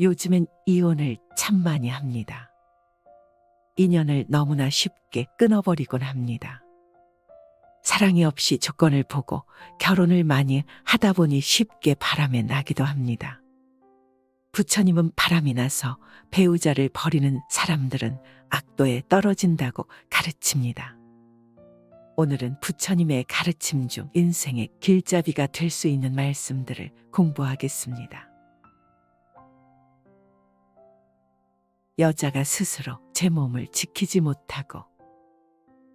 요즘엔 이혼을 참 많이 합니다. 인연을 너무나 쉽게 끊어버리곤 합니다. 사랑이 없이 조건을 보고 결혼을 많이 하다 보니 쉽게 바람에 나기도 합니다. 부처님은 바람이 나서 배우자를 버리는 사람들은 악도에 떨어진다고 가르칩니다. 오늘은 부처님의 가르침 중 인생의 길잡이가 될 수 있는 말씀들을 공부하겠습니다. 여자가 스스로 제 몸을 지키지 못하고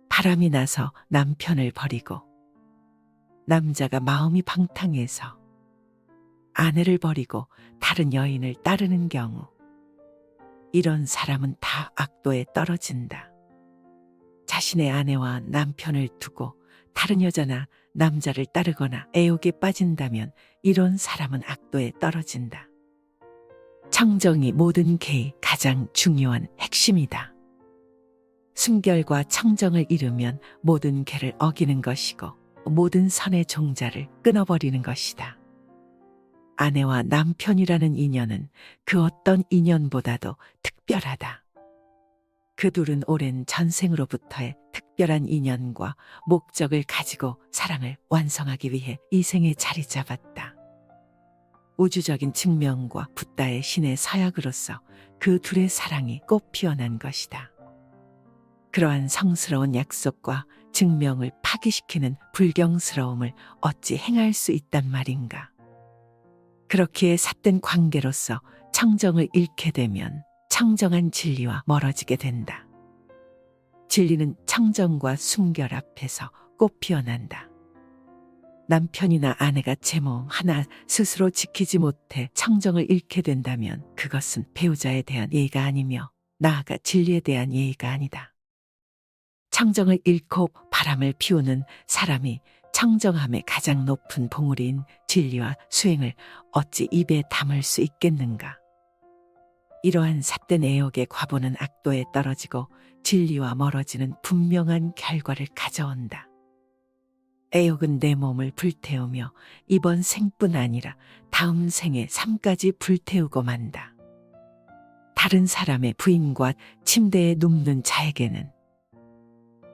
바람이 나서 남편을 버리고 남자가 마음이 방탕해서 아내를 버리고 다른 여인을 따르는 경우 이런 사람은 다 악도에 떨어진다. 자신의 아내와 남편을 두고 다른 여자나 남자를 따르거나 애욕에 빠진다면 이런 사람은 악도에 떨어진다. 청정이 모든 계의 가장 중요한 핵심이다. 순결과 청정을 잃으면 모든 계를 어기는 것이고 모든 선의 종자를 끊어버리는 것이다. 아내와 남편이라는 인연은 그 어떤 인연보다도 특별하다. 그 둘은 오랜 전생으로부터의 특별한 인연과 목적을 가지고 사랑을 완성하기 위해 이 생에 자리 잡았다. 우주적인 측면과 붓다의 신의 서약으로서 그 둘의 사랑이 꽃 피어난 것이다. 그러한 성스러운 약속과 증명을 파기시키는 불경스러움을 어찌 행할 수 있단 말인가. 그렇기에 삿된 관계로서 청정을 잃게 되면 청정한 진리와 멀어지게 된다. 진리는 청정과 순결 앞에서 꽃 피어난다. 남편이나 아내가 제 몸 하나 스스로 지키지 못해 청정을 잃게 된다면 그것은 배우자에 대한 예의가 아니며 나아가 진리에 대한 예의가 아니다. 청정을 잃고 바람을 피우는 사람이 청정함의 가장 높은 봉우리인 진리와 수행을 어찌 입에 담을 수 있겠는가. 이러한 삿된 애욕의 과보는 악도에 떨어지고 진리와 멀어지는 분명한 결과를 가져온다. 애욕은 내 몸을 불태우며 이번 생뿐 아니라 다음 생의 삶까지 불태우고 만다. 다른 사람의 부인과 침대에 눕는 자에게는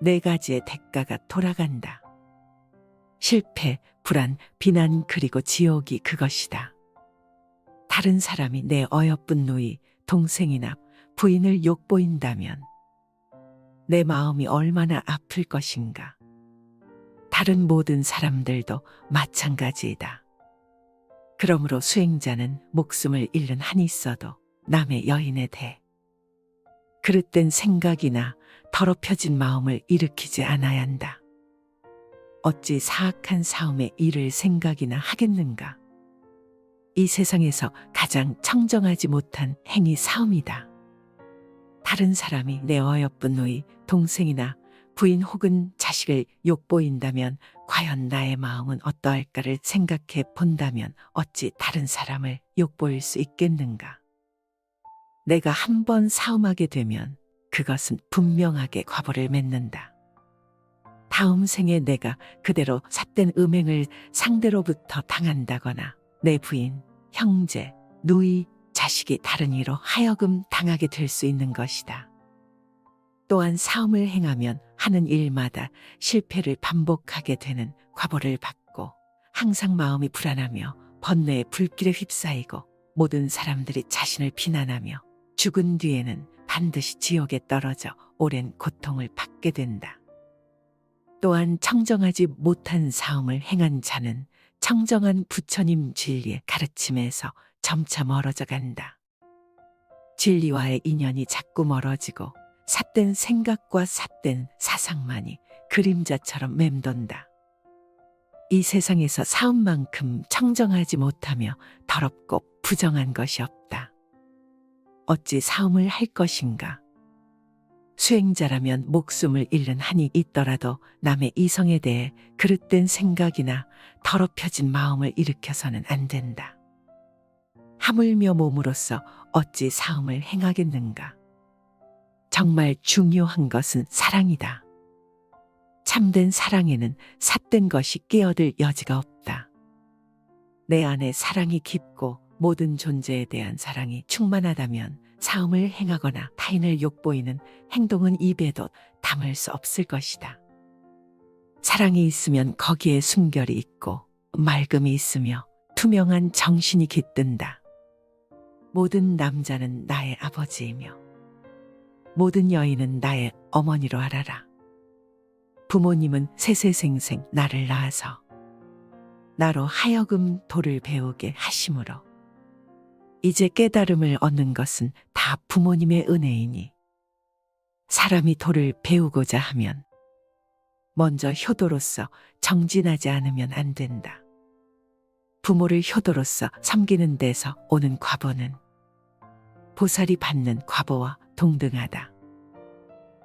네 가지의 대가가 돌아간다. 실패, 불안, 비난 그리고 지옥이 그것이다. 다른 사람이 내 어여쁜 누이, 동생이나 부인을 욕보인다면 내 마음이 얼마나 아플 것인가. 다른 모든 사람들도 마찬가지이다. 그러므로 수행자는 목숨을 잃는 한이 있어도 남의 여인에 대해 그릇된 생각이나 더럽혀진 마음을 일으키지 않아야 한다. 어찌 사악한 사움에 이를 생각이나 하겠는가. 이 세상에서 가장 청정하지 못한 행위 사움이다. 다른 사람이 내 어여쁜 누이, 동생이나 부인 혹은 자식을 욕보인다면 과연 나의 마음은 어떠할까를 생각해 본다면 어찌 다른 사람을 욕보일 수 있겠는가. 내가 한 번 사움하게 되면 그것은 분명하게 과보를 맺는다. 다음 생에 내가 그대로 삿된 음행을 상대로부터 당한다거나 내 부인, 형제, 누이, 자식이 다른 이로 하여금 당하게 될 수 있는 것이다. 또한 사움을 행하면 하는 일마다 실패를 반복하게 되는 과보를 받고 항상 마음이 불안하며 번뇌의 불길에 휩싸이고 모든 사람들이 자신을 비난하며 죽은 뒤에는 반드시 지옥에 떨어져 오랜 고통을 받게 된다. 또한 청정하지 못한 사움을 행한 자는 청정한 부처님 진리의 가르침에서 점차 멀어져 간다. 진리와의 인연이 자꾸 멀어지고 삿된 생각과 삿된 사상만이 그림자처럼 맴돈다. 이 세상에서 사움만큼 청정하지 못하며 더럽고 부정한 것이 없다. 어찌 사움을 할 것인가. 수행자라면 목숨을 잃는 한이 있더라도 남의 이성에 대해 그릇된 생각이나 더럽혀진 마음을 일으켜서는 안 된다. 하물며 몸으로서 어찌 사움을 행하겠는가. 정말 중요한 것은 사랑이다. 참된 사랑에는 삿된 것이 끼어들 여지가 없다. 내 안에 사랑이 깊고 모든 존재에 대한 사랑이 충만하다면 사음을 행하거나 타인을 욕보이는 행동은 입에도 담을 수 없을 것이다. 사랑이 있으면 거기에 순결이 있고 맑음이 있으며 투명한 정신이 깃든다. 모든 남자는 나의 아버지이며 모든 여인은 나의 어머니로 알아라. 부모님은 세세생생 나를 낳아서 나로 하여금 도를 배우게 하심으로 이제 깨달음을 얻는 것은 다 부모님의 은혜이니 사람이 도를 배우고자 하면 먼저 효도로서 정진하지 않으면 안 된다. 부모를 효도로서 섬기는 데서 오는 과보는 보살이 받는 과보와 동등하다.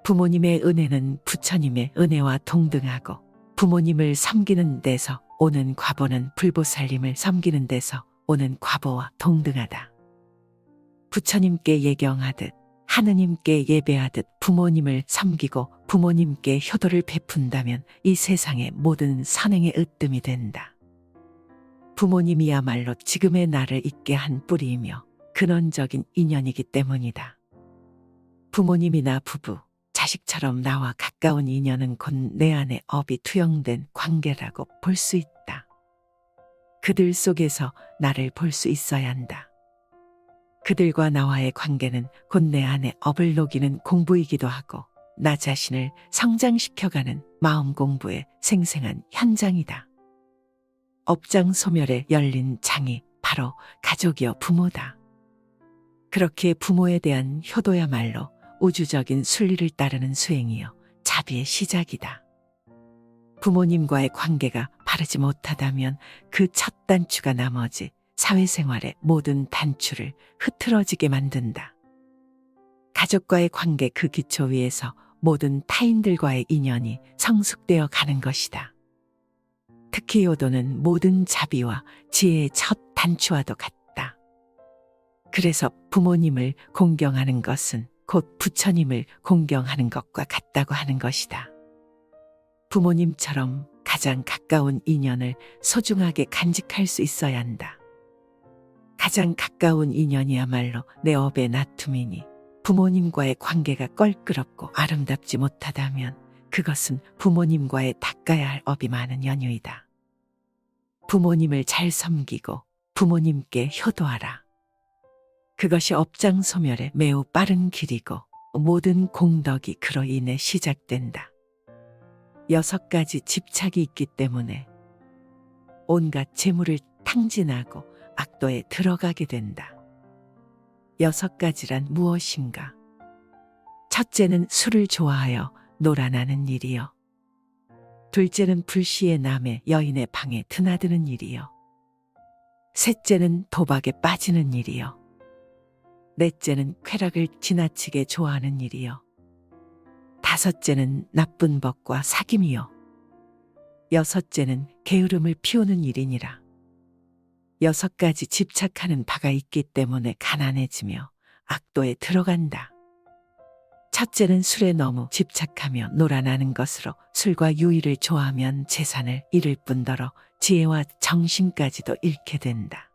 부모님의 은혜는 부처님의 은혜와 동등하고 부모님을 섬기는 데서 오는 과보는 불보살님을 섬기는 데서 오는 과보와 동등하다. 부처님께 예경하듯 하느님께 예배하듯 부모님을 섬기고 부모님께 효도를 베푼다면 이 세상의 모든 선행의 으뜸이 된다. 부모님이야말로 지금의 나를 있게 한 뿌리이며 근원적인 인연이기 때문이다. 부모님이나 부부, 자식처럼 나와 가까운 인연은 곧 내 안에 업이 투영된 관계라고 볼 수 있다. 그들 속에서 나를 볼 수 있어야 한다. 그들과 나와의 관계는 곧 내 안에 업을 녹이는 공부이기도 하고 나 자신을 성장시켜가는 마음 공부의 생생한 현장이다. 업장 소멸에 열린 장이 바로 가족이여 부모다. 그렇게 부모에 대한 효도야말로 우주적인 순리를 따르는 수행이요 자비의 시작이다. 부모님과의 관계가 바르지 못하다면 그 첫 단추가 나머지 사회생활의 모든 단추를 흐트러지게 만든다. 가족과의 관계 그 기초 위에서 모든 타인들과의 인연이 성숙되어 가는 것이다. 특히 효도는 모든 자비와 지혜의 첫 단추와도 같다. 그래서 부모님을 공경하는 것은 곧 부처님을 공경하는 것과 같다고 하는 것이다. 부모님처럼 가장 가까운 인연을 소중하게 간직할 수 있어야 한다. 가장 가까운 인연이야말로 내 업의 나툼이니 부모님과의 관계가 껄끄럽고 아름답지 못하다면 그것은 부모님과의 닦아야 할 업이 많은 연유이다. 부모님을 잘 섬기고 부모님께 효도하라. 그것이 업장 소멸의 매우 빠른 길이고 모든 공덕이 그로 인해 시작된다. 6가지 집착이 있기 때문에 온갖 재물을 탕진하고 악도에 들어가게 된다. 6가지란 무엇인가? 첫째는 술을 좋아하여 놀아나는 일이요. 둘째는 불시에 남의 여인의 방에 드나드는 일이요. 셋째는 도박에 빠지는 일이요. 넷째는 쾌락을 지나치게 좋아하는 일이요. 다섯째는 나쁜 법과 사귐이요. 여섯째는 게으름을 피우는 일이니라. 6가지 집착하는 바가 있기 때문에 가난해지며 악도에 들어간다. 첫째는 술에 너무 집착하며 놀아나는 것으로 술과 유의를 좋아하면 재산을 잃을 뿐더러 지혜와 정신까지도 잃게 된다.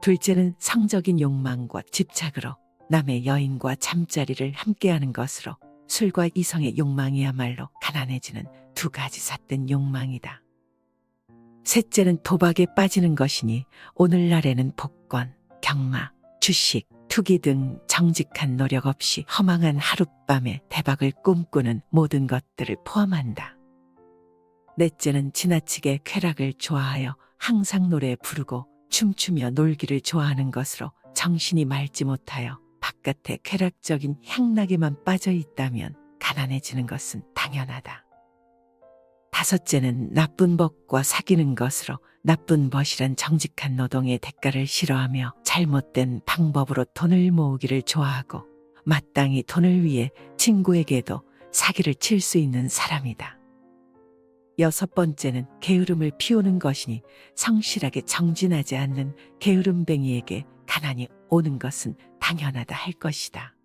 둘째는 성적인 욕망과 집착으로 남의 여인과 잠자리를 함께하는 것으로 술과 이성의 욕망이야말로 가난해지는 2가지 삿된 욕망이다. 셋째는 도박에 빠지는 것이니 오늘날에는 복권, 경마, 주식, 투기 등 정직한 노력 없이 허망한 하룻밤에 대박을 꿈꾸는 모든 것들을 포함한다. 넷째는 지나치게 쾌락을 좋아하여 항상 노래 부르고 춤추며 놀기를 좋아하는 것으로 정신이 맑지 못하여 바깥에 쾌락적인 향락에만 빠져 있다면 가난해지는 것은 당연하다. 다섯째는 나쁜 법과 사귀는 것으로 나쁜 벗이란 정직한 노동의 대가를 싫어하며 잘못된 방법으로 돈을 모으기를 좋아하고 마땅히 돈을 위해 친구에게도 사기를 칠 수 있는 사람이다. 6번째는 게으름을 피우는 것이니 성실하게 정진하지 않는 게으름뱅이에게 가난이 오는 것은 당연하다 할 것이다.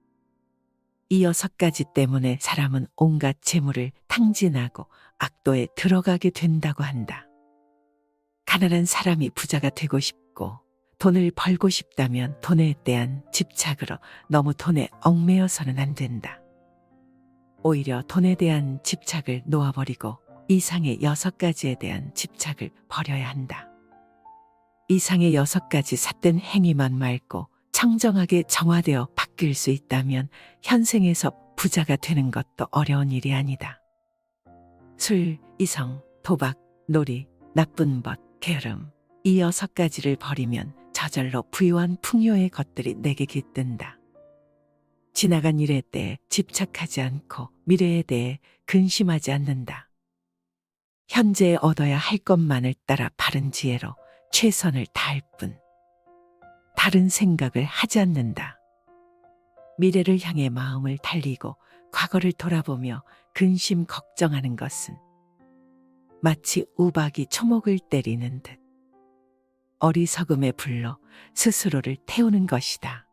이 6가지 때문에 사람은 온갖 재물을 탕진하고 악도에 들어가게 된다고 한다. 가난한 사람이 부자가 되고 싶고 돈을 벌고 싶다면 돈에 대한 집착으로 너무 돈에 얽매여서는 안 된다. 오히려 돈에 대한 집착을 놓아버리고 이상의 6가지에 대한 집착을 버려야 한다. 이상의 6가지 삿된 행위만 말고 청정하게 정화되어 바뀔 수 있다면 현생에서 부자가 되는 것도 어려운 일이 아니다. 술, 이성, 도박, 놀이, 나쁜 벗, 게으름 이 6가지를 버리면 저절로 부유한 풍요의 것들이 내게 깃든다. 지나간 일에 대해 집착하지 않고 미래에 대해 근심하지 않는다. 현재에 얻어야 할 것만을 따라 바른 지혜로 최선을 다할 뿐 다른 생각을 하지 않는다. 미래를 향해 마음을 달리고 과거를 돌아보며 근심 걱정하는 것은 마치 우박이 초목을 때리는 듯 어리석음의 불로 스스로를 태우는 것이다.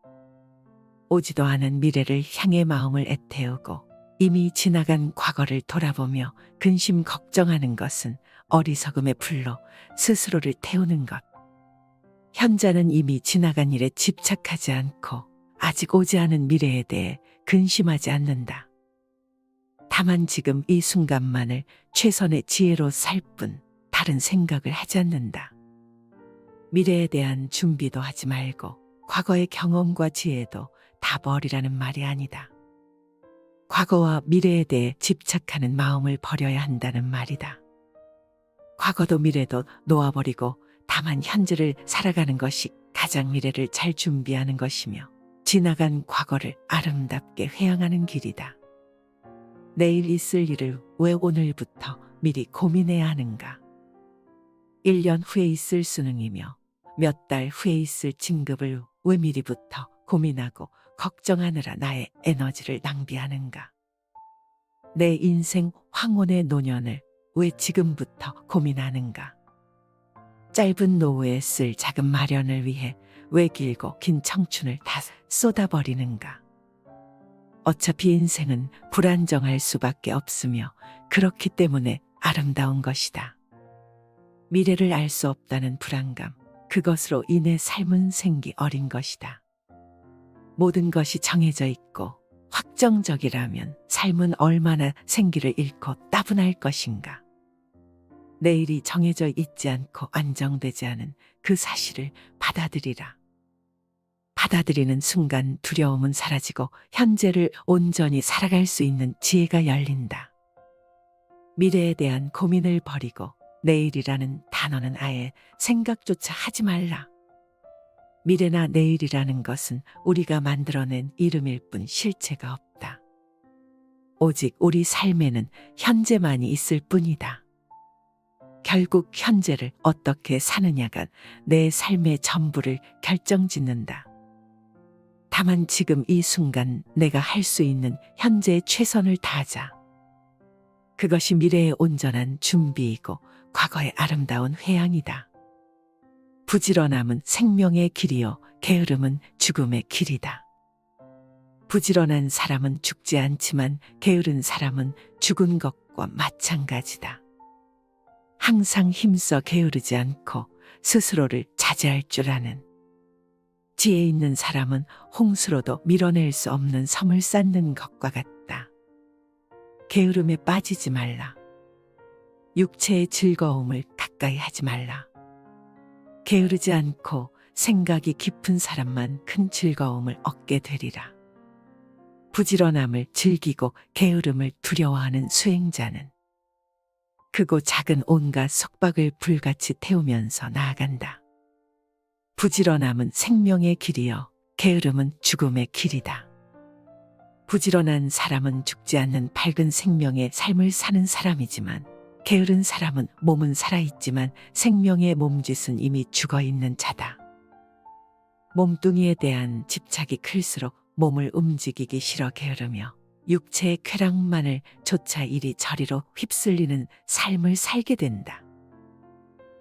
오지도 않은 미래를 향해 마음을 애태우고 이미 지나간 과거를 돌아보며 근심 걱정하는 것은 어리석음의 불로 스스로를 태우는 것. 현자는 이미 지나간 일에 집착하지 않고 아직 오지 않은 미래에 대해 근심하지 않는다. 다만 지금 이 순간만을 최선의 지혜로 살 뿐 다른 생각을 하지 않는다. 미래에 대한 준비도 하지 말고 과거의 경험과 지혜도 다 버리라는 말이 아니다. 과거와 미래에 대해 집착하는 마음을 버려야 한다는 말이다. 과거도 미래도 놓아버리고 다만 현재를 살아가는 것이 가장 미래를 잘 준비하는 것이며 지나간 과거를 아름답게 회항하는 길이다. 내일 있을 일을 왜 오늘부터 미리 고민해야 하는가? 1년 후에 있을 수능이며 몇 달 후에 있을 진급을 왜 미리부터 고민하고 걱정하느라 나의 에너지를 낭비하는가? 내 인생 황혼의 노년을 왜 지금부터 고민하는가? 짧은 노후에 쓸 자금 마련을 위해 왜 길고 긴 청춘을 다 쏟아버리는가? 어차피 인생은 불안정할 수밖에 없으며 그렇기 때문에 아름다운 것이다. 미래를 알 수 없다는 불안감, 그것으로 인해 삶은 생기 어린 것이다. 모든 것이 정해져 있고 확정적이라면 삶은 얼마나 생기를 잃고 따분할 것인가. 내일이 정해져 있지 않고 안정되지 않은 그 사실을 받아들이라. 받아들이는 순간 두려움은 사라지고 현재를 온전히 살아갈 수 있는 지혜가 열린다. 미래에 대한 고민을 버리고 내일이라는 단어는 아예 생각조차 하지 말라. 미래나 내일이라는 것은 우리가 만들어낸 이름일 뿐 실체가 없다. 오직 우리 삶에는 현재만이 있을 뿐이다. 결국 현재를 어떻게 사느냐가 내 삶의 전부를 결정짓는다. 다만 지금 이 순간 내가 할 수 있는 현재의 최선을 다하자. 그것이 미래의 온전한 준비이고 과거의 아름다운 회항이다. 부지런함은 생명의 길이요 게으름은 죽음의 길이다. 부지런한 사람은 죽지 않지만 게으른 사람은 죽은 것과 마찬가지다. 항상 힘써 게으르지 않고 스스로를 자제할 줄 아는 지혜 있는 사람은 홍수로도 밀어낼 수 없는 섬을 쌓는 것과 같다. 게으름에 빠지지 말라. 육체의 즐거움을 가까이 하지 말라. 게으르지 않고 생각이 깊은 사람만 큰 즐거움을 얻게 되리라. 부지런함을 즐기고 게으름을 두려워하는 수행자는 크고 작은 온갖 속박을 불같이 태우면서 나아간다. 부지런함은 생명의 길이요 게으름은 죽음의 길이다. 부지런한 사람은 죽지 않는 밝은 생명의 삶을 사는 사람이지만 게으른 사람은 몸은 살아있지만 생명의 몸짓은 이미 죽어있는 자다. 몸뚱이에 대한 집착이 클수록 몸을 움직이기 싫어 게으르며 육체의 쾌락만을 쫓아 이리저리로 휩쓸리는 삶을 살게 된다.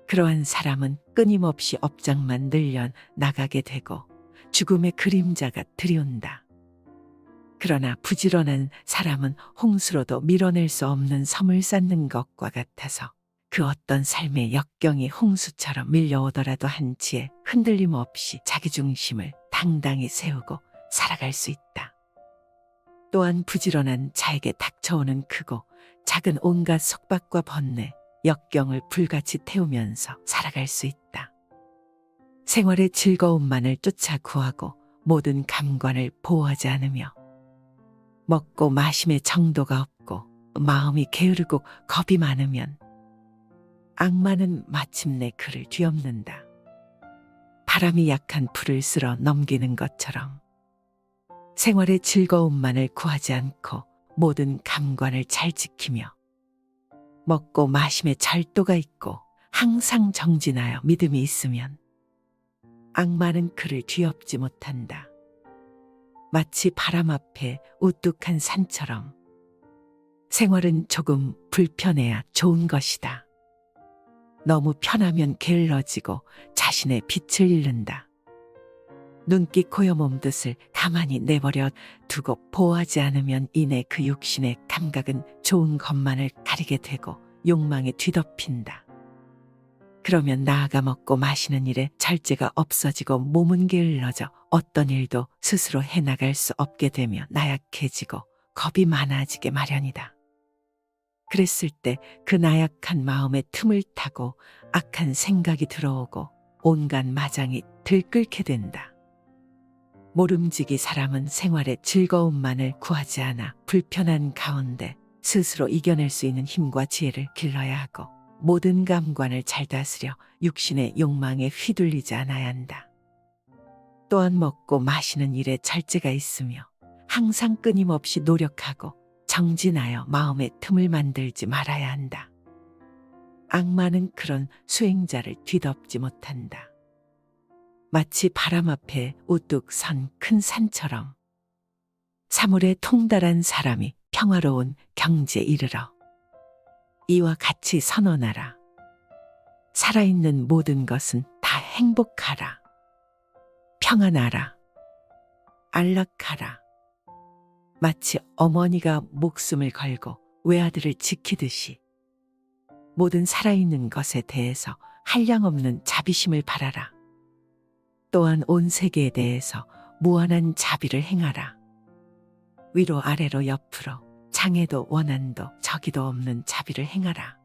그러한 사람은 끊임없이 업장만 늘려 나가게 되고 죽음의 그림자가 들이온다. 그러나 부지런한 사람은 홍수로도 밀어낼 수 없는 섬을 쌓는 것과 같아서 그 어떤 삶의 역경이 홍수처럼 밀려오더라도 한치의 흔들림 없이 자기 중심을 당당히 세우고 살아갈 수 있다. 또한 부지런한 자에게 닥쳐오는 크고 작은 온갖 속박과 번뇌, 역경을 불같이 태우면서 살아갈 수 있다. 생활의 즐거움만을 쫓아 구하고 모든 감관을 보호하지 않으며 먹고 마심의 정도가 없고 마음이 게으르고 겁이 많으면 악마는 마침내 그를 뒤엎는다. 바람이 약한 풀을 쓸어 넘기는 것처럼 생활의 즐거움만을 구하지 않고 모든 감관을 잘 지키며 먹고 마심에 절도가 있고 항상 정진하여 믿음이 있으면 악마는 그를 뒤엎지 못한다. 마치 바람 앞에 우뚝한 산처럼 생활은 조금 불편해야 좋은 것이다. 너무 편하면 게을러지고 자신의 빛을 잃는다. 눈기 코여 몸 뜻을 가만히 내버려 두고 보호하지 않으면 이내 그 육신의 감각은 좋은 것만을 가리게 되고 욕망에 뒤덮인다. 그러면 나아가 먹고 마시는 일에 절제가 없어지고 몸은 게을러져 어떤 일도 스스로 해나갈 수 없게 되며 나약해지고 겁이 많아지게 마련이다. 그랬을 때 그 나약한 마음의 틈을 타고 악한 생각이 들어오고 온갖 마장이 들끓게 된다. 모름지기 사람은 생활의 즐거움만을 구하지 않아 불편한 가운데 스스로 이겨낼 수 있는 힘과 지혜를 길러야 하고 모든 감관을 잘 다스려 육신의 욕망에 휘둘리지 않아야 한다. 또한 먹고 마시는 일에 절제가 있으며 항상 끊임없이 노력하고 정진하여 마음의 틈을 만들지 말아야 한다. 악마는 그런 수행자를 뒤덮지 못한다. 마치 바람 앞에 우뚝 선 큰 산처럼 사물에 통달한 사람이 평화로운 경지에 이르러 이와 같이 선언하라. 살아있는 모든 것은 다 행복하라. 평안하라. 안락하라. 마치 어머니가 목숨을 걸고 외아들을 지키듯이 모든 살아있는 것에 대해서 한량없는 자비심을 바라라. 또한 온 세계에 대해서 무한한 자비를 행하라. 위로 아래로 옆으로 장애도 원한도 저기도 없는 자비를 행하라.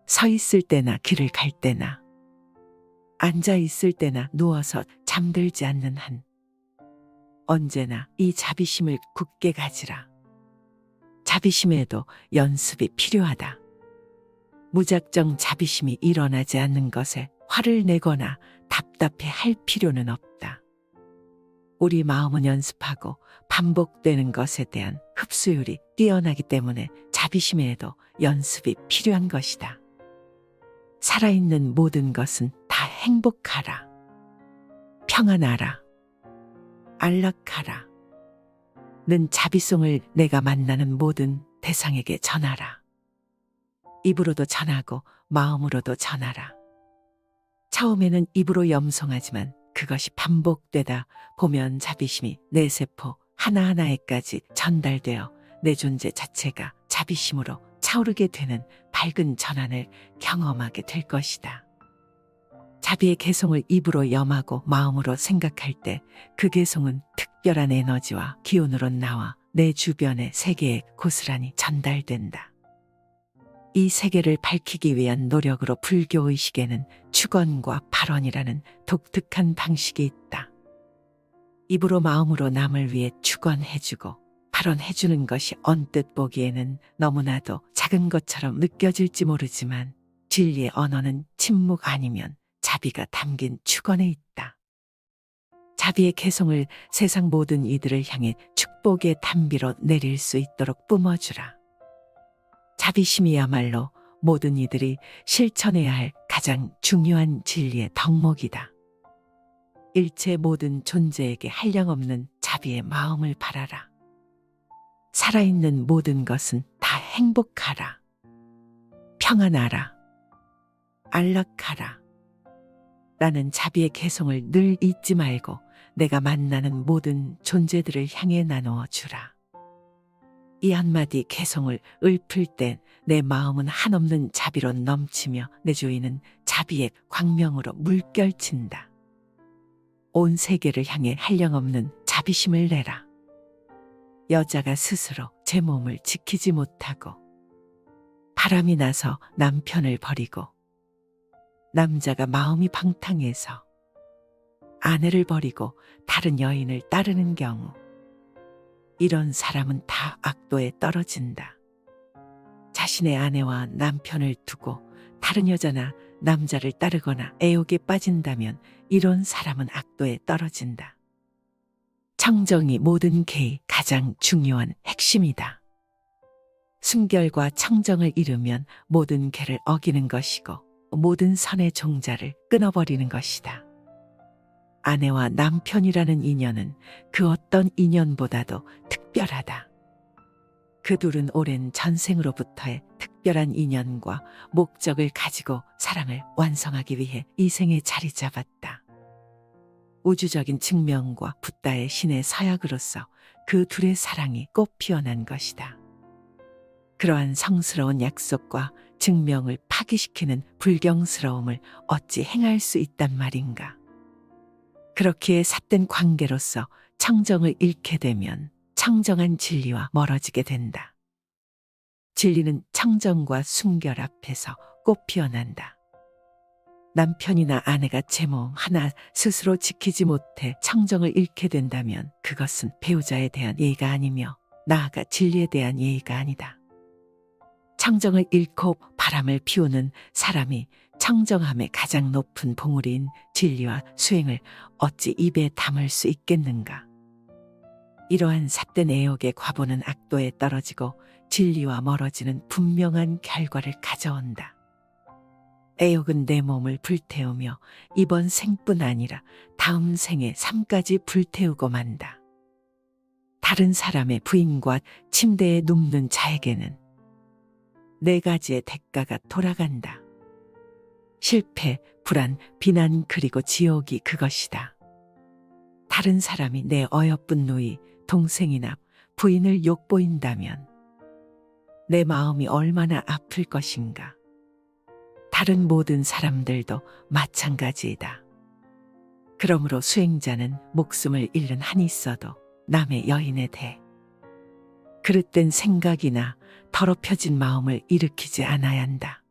서 있을 때나 길을 갈 때나 앉아 있을 때나 누워서 잠들지 않는 한 언제나 이 자비심을 굳게 가지라. 자비심에도 연습이 필요하다. 무작정 자비심이 일어나지 않는 것에 화를 내거나 답답해 할 필요는 없다. 우리 마음은 연습하고 반복되는 것에 대한 흡수율이 뛰어나기 때문에 자비심에도 연습이 필요한 것이다. 살아있는 모든 것은 다 행복하라. 평안하라. 안락하라. 는 자비송을 내가 만나는 모든 대상에게 전하라. 입으로도 전하고 마음으로도 전하라. 처음에는 입으로 염송하지만 그것이 반복되다 보면 자비심이 내 세포 하나하나에까지 전달되어 내 존재 자체가 자비심으로 차오르게 되는 밝은 전환을 경험하게 될 것이다. 자비의 개성을 입으로 염하고 마음으로 생각할 때 그 개성은 특별한 에너지와 기운으로 나와 내 주변의 세계에 고스란히 전달된다. 이 세계를 밝히기 위한 노력으로 불교의식에는 축언과 발언이라는 독특한 방식이 있다. 입으로 마음으로 남을 위해 축언해주고 발언해주는 것이 언뜻 보기에는 너무나도 작은 것처럼 느껴질지 모르지만 진리의 언어는 침묵 아니면 자비가 담긴 축언에 있다. 자비의 개성을 세상 모든 이들을 향해 축복의 단비로 내릴 수 있도록 뿜어주라. 자비심이야말로 모든 이들이 실천해야 할 가장 중요한 진리의 덕목이다. 일체 모든 존재에게 한량없는 자비의 마음을 바라라. 살아있는 모든 것은 다 행복하라. 평안하라. 안락하라. 나는 자비의 개성을 늘 잊지 말고 내가 만나는 모든 존재들을 향해 나누어 주라. 이 한마디 개성을 읊을 땐 내 마음은 한없는 자비로 넘치며 내 주인은 자비의 광명으로 물결친다. 온 세계를 향해 한량없는 자비심을 내라. 여자가 스스로 제 몸을 지키지 못하고 바람이 나서 남편을 버리고 남자가 마음이 방탕해서 아내를 버리고 다른 여인을 따르는 경우 이런 사람은 다 악도에 떨어진다. 자신의 아내와 남편을 두고 다른 여자나 남자를 따르거나 애욕에 빠진다면 이런 사람은 악도에 떨어진다. 청정이 모든 계의 가장 중요한 핵심이다. 순결과 청정을 잃으면 모든 계를 어기는 것이고 모든 선의 종자를 끊어버리는 것이다. 아내와 남편이라는 인연은 그 어떤 인연보다도 특별하다. 그 둘은 오랜 전생으로부터의 특별한 인연과 목적을 가지고 사랑을 완성하기 위해 이 생에 자리 잡았다. 우주적인 측면과 붓다의 신의 서약으로서 그 둘의 사랑이 꽃 피어난 것이다. 그러한 성스러운 약속과 증명을 파기시키는 불경스러움을 어찌 행할 수 있단 말인가. 그렇기에 삿된 관계로서 청정을 잃게 되면 청정한 진리와 멀어지게 된다. 진리는 청정과 순결 앞에서 꽃 피어난다. 남편이나 아내가 제 몸 하나 스스로 지키지 못해 청정을 잃게 된다면 그것은 배우자에 대한 예의가 아니며 나아가 진리에 대한 예의가 아니다. 청정을 잃고 바람을 피우는 사람이 청정함의 가장 높은 봉우리인 진리와 수행을 어찌 입에 담을 수 있겠는가. 이러한 삿된 애욕의 과보는 악도에 떨어지고 진리와 멀어지는 분명한 결과를 가져온다. 애욕은 내 몸을 불태우며 이번 생뿐 아니라 다음 생의 삶까지 불태우고 만다. 다른 사람의 부인과 침대에 눕는 자에게는 네 가지의 대가가 돌아간다. 실패, 불안, 비난 그리고 지옥이 그것이다. 다른 사람이 내 어여쁜 누이, 동생이나 부인을 욕보인다면 내 마음이 얼마나 아플 것인가. 다른 모든 사람들도 마찬가지이다. 그러므로 수행자는 목숨을 잃는 한이 있어도 남의 여인에 대해 그릇된 생각이나 더럽혀진 마음을 일으키지 않아야 한다.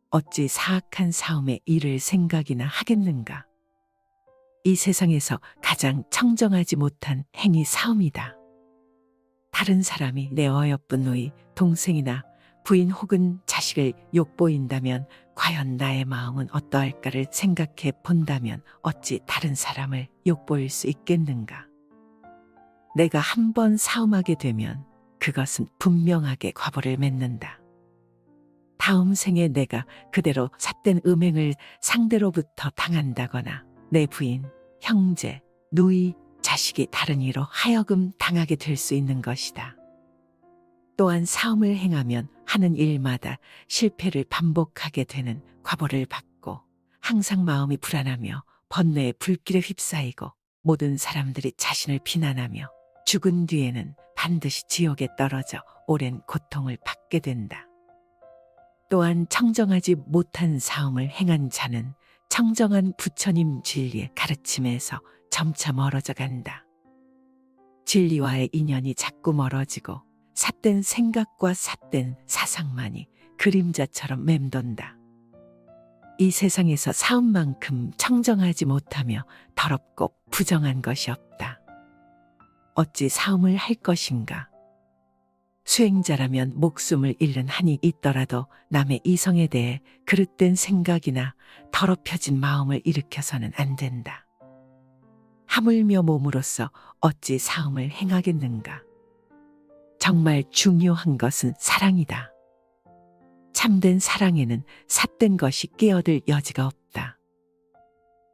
어찌 사악한 사움에 이를 생각이나 하겠는가. 이 세상에서 가장 청정하지 못한 행위 사움이다. 다른 사람이 내 어여쁜 누이, 동생이나 부인 혹은 자식을 욕보인다면 과연 나의 마음은 어떠할까를 생각해 본다면 어찌 다른 사람을 욕보일 수 있겠는가. 내가 한 번 사움하게 되면 그것은 분명하게 과보를 맺는다. 다음 생에 내가 그대로 삿된 음행을 상대로부터 당한다거나 내 부인, 형제, 누이, 자식이 다른 이로 하여금 당하게 될 수 있는 것이다. 또한 사움을 행하면 하는 일마다 실패를 반복하게 되는 과보를 받고 항상 마음이 불안하며 번뇌의 불길에 휩싸이고 모든 사람들이 자신을 비난하며 죽은 뒤에는 반드시 지옥에 떨어져 오랜 고통을 받게 된다. 또한 청정하지 못한 사움을 행한 자는 청정한 부처님 진리의 가르침에서 점차 멀어져 간다. 진리와의 인연이 자꾸 멀어지고 삿된 생각과 삿된 사상만이 그림자처럼 맴돈다. 이 세상에서 사움만큼 청정하지 못하며 더럽고 부정한 것이 없다. 어찌 사움을 할 것인가? 수행자라면 목숨을 잃는 한이 있더라도 남의 이성에 대해 그릇된 생각이나 더럽혀진 마음을 일으켜서는 안 된다. 하물며 몸으로서 어찌 사움을 행하겠는가? 정말 중요한 것은 사랑이다. 참된 사랑에는 삿된 것이 끼어들 여지가 없다.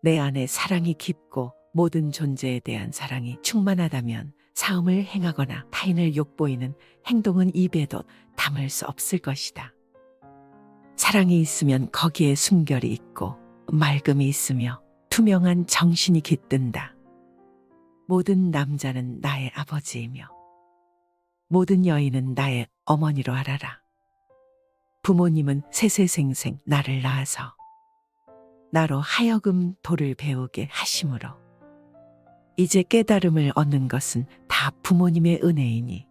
내 안에 사랑이 깊고 모든 존재에 대한 사랑이 충만하다면 사움을 행하거나 타인을 욕보이는 행동은 입에도 담을 수 없을 것이다. 사랑이 있으면 거기에 순결이 있고 맑음이 있으며 투명한 정신이 깃든다. 모든 남자는 나의 아버지이며 모든 여인은 나의 어머니로 알아라. 부모님은 세세생생 나를 낳아서 나로 하여금 도를 배우게 하심으로 이제 깨달음을 얻는 것은 다 부모님의 은혜이니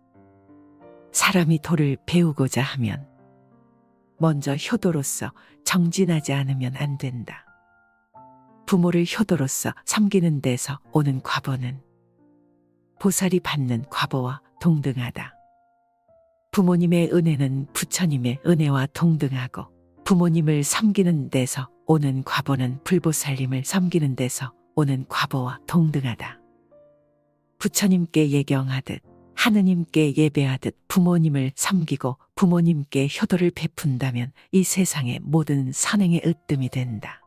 사람이 도를 배우고자 하면 먼저 효도로서 정진하지 않으면 안 된다. 부모를 효도로서 섬기는 데서 오는 과보는 보살이 받는 과보와 동등하다. 부모님의 은혜는 부처님의 은혜와 동등하고 부모님을 섬기는 데서 오는 과보는 불보살님을 섬기는 데서 오는 과보와 동등하다. 부처님께 예경하듯 하느님께 예배하듯 부모님을 섬기고 부모님께 효도를 베푼다면 이 세상의 모든 선행의 으뜸이 된다.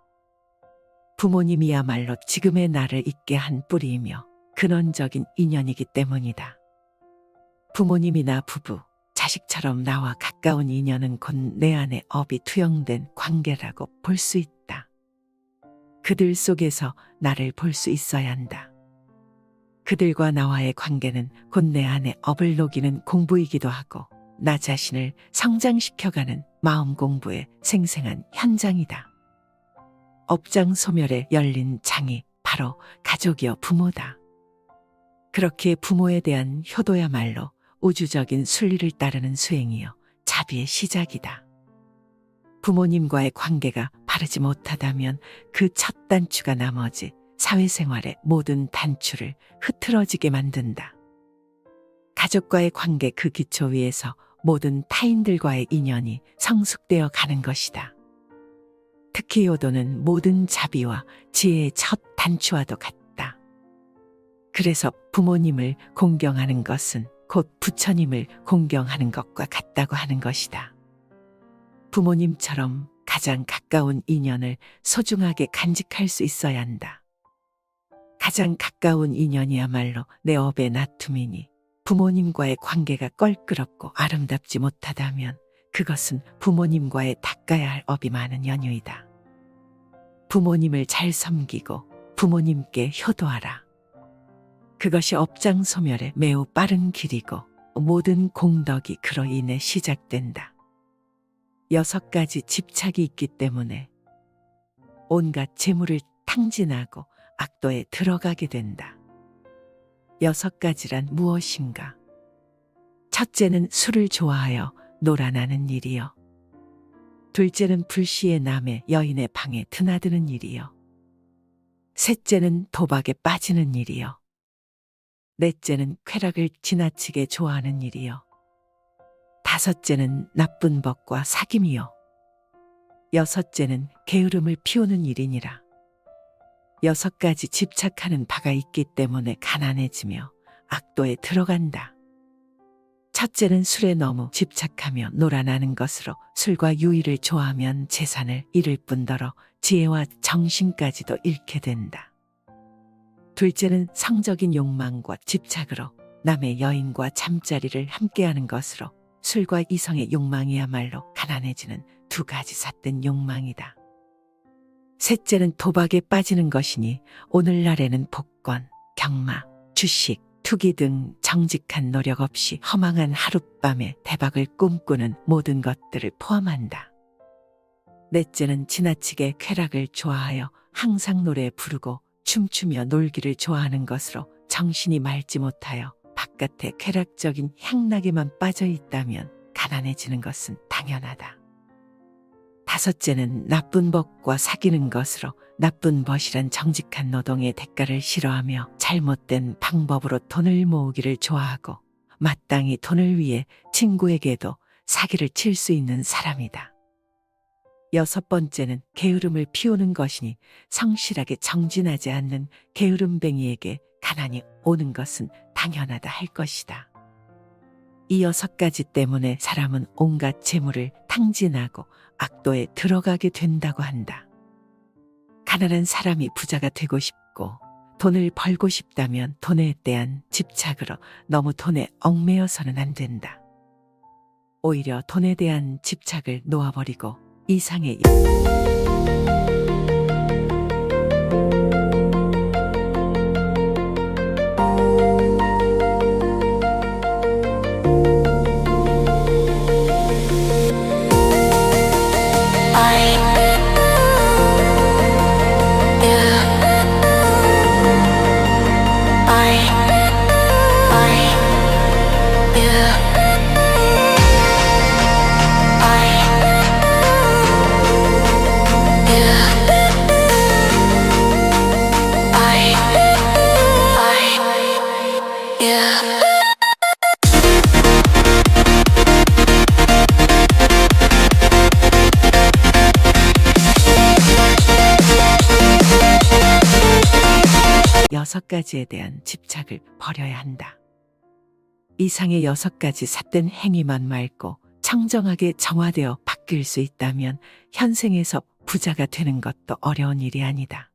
부모님이야말로 지금의 나를 있게 한 뿌리이며 근원적인 인연이기 때문이다. 부모님이나 부부, 자식처럼 나와 가까운 인연은 곧 내 안에 업이 투영된 관계라고 볼 수 있다. 그들 속에서 나를 볼 수 있어야 한다. 그들과 나와의 관계는 곧 내 안에 업을 녹이는 공부이기도 하고 나 자신을 성장시켜가는 마음 공부의 생생한 현장이다. 업장 소멸에 열린 장이 바로 가족이여 부모다. 그렇게 부모에 대한 효도야말로 우주적인 순리를 따르는 수행이요 자비의 시작이다. 부모님과의 관계가 바르지 못하다면 그 첫 단추가 나머지 사회생활의 모든 단추를 흐트러지게 만든다. 가족과의 관계 그 기초 위에서 모든 타인들과의 인연이 성숙되어 가는 것이다. 특히 효도는 모든 자비와 지혜의 첫 단추와도 같다. 그래서 부모님을 공경하는 것은 곧 부처님을 공경하는 것과 같다고 하는 것이다. 부모님처럼 가장 가까운 인연을 소중하게 간직할 수 있어야 한다. 가장 가까운 인연이야말로 내 업의 나툼이니 부모님과의 관계가 껄끄럽고 아름답지 못하다면 그것은 부모님과의 닦아야 할 업이 많은 연유이다. 부모님을 잘 섬기고 부모님께 효도하라. 그것이 업장 소멸의 매우 빠른 길이고 모든 공덕이 그로 인해 시작된다. 6가지 집착이 있기 때문에 온갖 재물을 탕진하고 악도에 들어가게 된다. 6가지란 무엇인가? 첫째는 술을 좋아하여 놀아나는 일이요. 둘째는 불시에 남의 여인의 방에 드나드는 일이요. 셋째는 도박에 빠지는 일이요. 넷째는 쾌락을 지나치게 좋아하는 일이요. 다섯째는 나쁜 법과 사귐이요. 여섯째는 게으름을 피우는 일이니라. 6가지 집착하는 바가 있기 때문에 가난해지며 악도에 들어간다. 첫째는 술에 너무 집착하며 놀아나는 것으로 술과 유의를 좋아하면 재산을 잃을 뿐더러 지혜와 정신까지도 잃게 된다. 둘째는 성적인 욕망과 집착으로 남의 여인과 잠자리를 함께하는 것으로 술과 이성의 욕망이야말로 가난해지는 2가지 삿된 욕망이다. 셋째는 도박에 빠지는 것이니 오늘날에는 복권, 경마, 주식, 투기 등 정직한 노력 없이 허망한 하룻밤에 대박을 꿈꾸는 모든 것들을 포함한다. 넷째는 지나치게 쾌락을 좋아하여 항상 노래 부르고 춤추며 놀기를 좋아하는 것으로 정신이 맑지 못하여 바깥에 쾌락적인 향락에만 빠져 있다면 가난해지는 것은 당연하다. 다섯째는 나쁜 법과 사귀는 것으로 나쁜 벗이란 정직한 노동의 대가를 싫어하며 잘못된 방법으로 돈을 모으기를 좋아하고 마땅히 돈을 위해 친구에게도 사기를 칠 수 있는 사람이다. 6번째는 게으름을 피우는 것이니 성실하게 정진하지 않는 게으름뱅이에게 가난이 오는 것은 당연하다 할 것이다. 이 6가지 때문에 사람은 온갖 재물을 탕진하고 악도에 들어가게 된다고 한다. 가난한 사람이 부자가 되고 싶고 돈을 벌고 싶다면 돈에 대한 집착으로 너무 돈에 얽매여서는 안 된다. 오히려 돈에 대한 집착을 놓아버리고 이상의 6가지에 대한 집착을 버려야 한다. 이상의 6가지 삿된 행위만 말고 청정하게 정화되어 바뀔 수 있다면 현생에서 부자가 되는 것도 어려운 일이 아니다.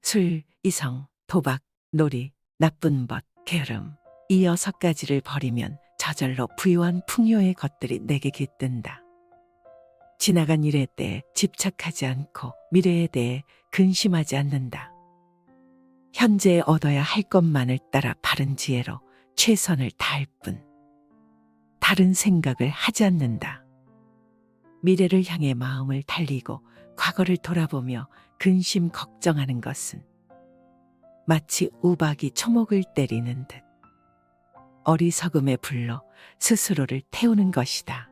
술, 이성, 도박, 놀이, 나쁜 벗, 게으름, 이 6가지를 버리면 저절로 부유한 풍요의 것들이 내게 깃든다. 지나간 일에 대해 집착하지 않고 미래에 대해 근심하지 않는다. 현재에 얻어야 할 것만을 따라 바른 지혜로 최선을 다할 뿐 다른 생각을 하지 않는다. 미래를 향해 마음을 달리고 과거를 돌아보며 근심 걱정하는 것은 마치 우박이 초목을 때리는 듯 어리석음의 불로 스스로를 태우는 것이다.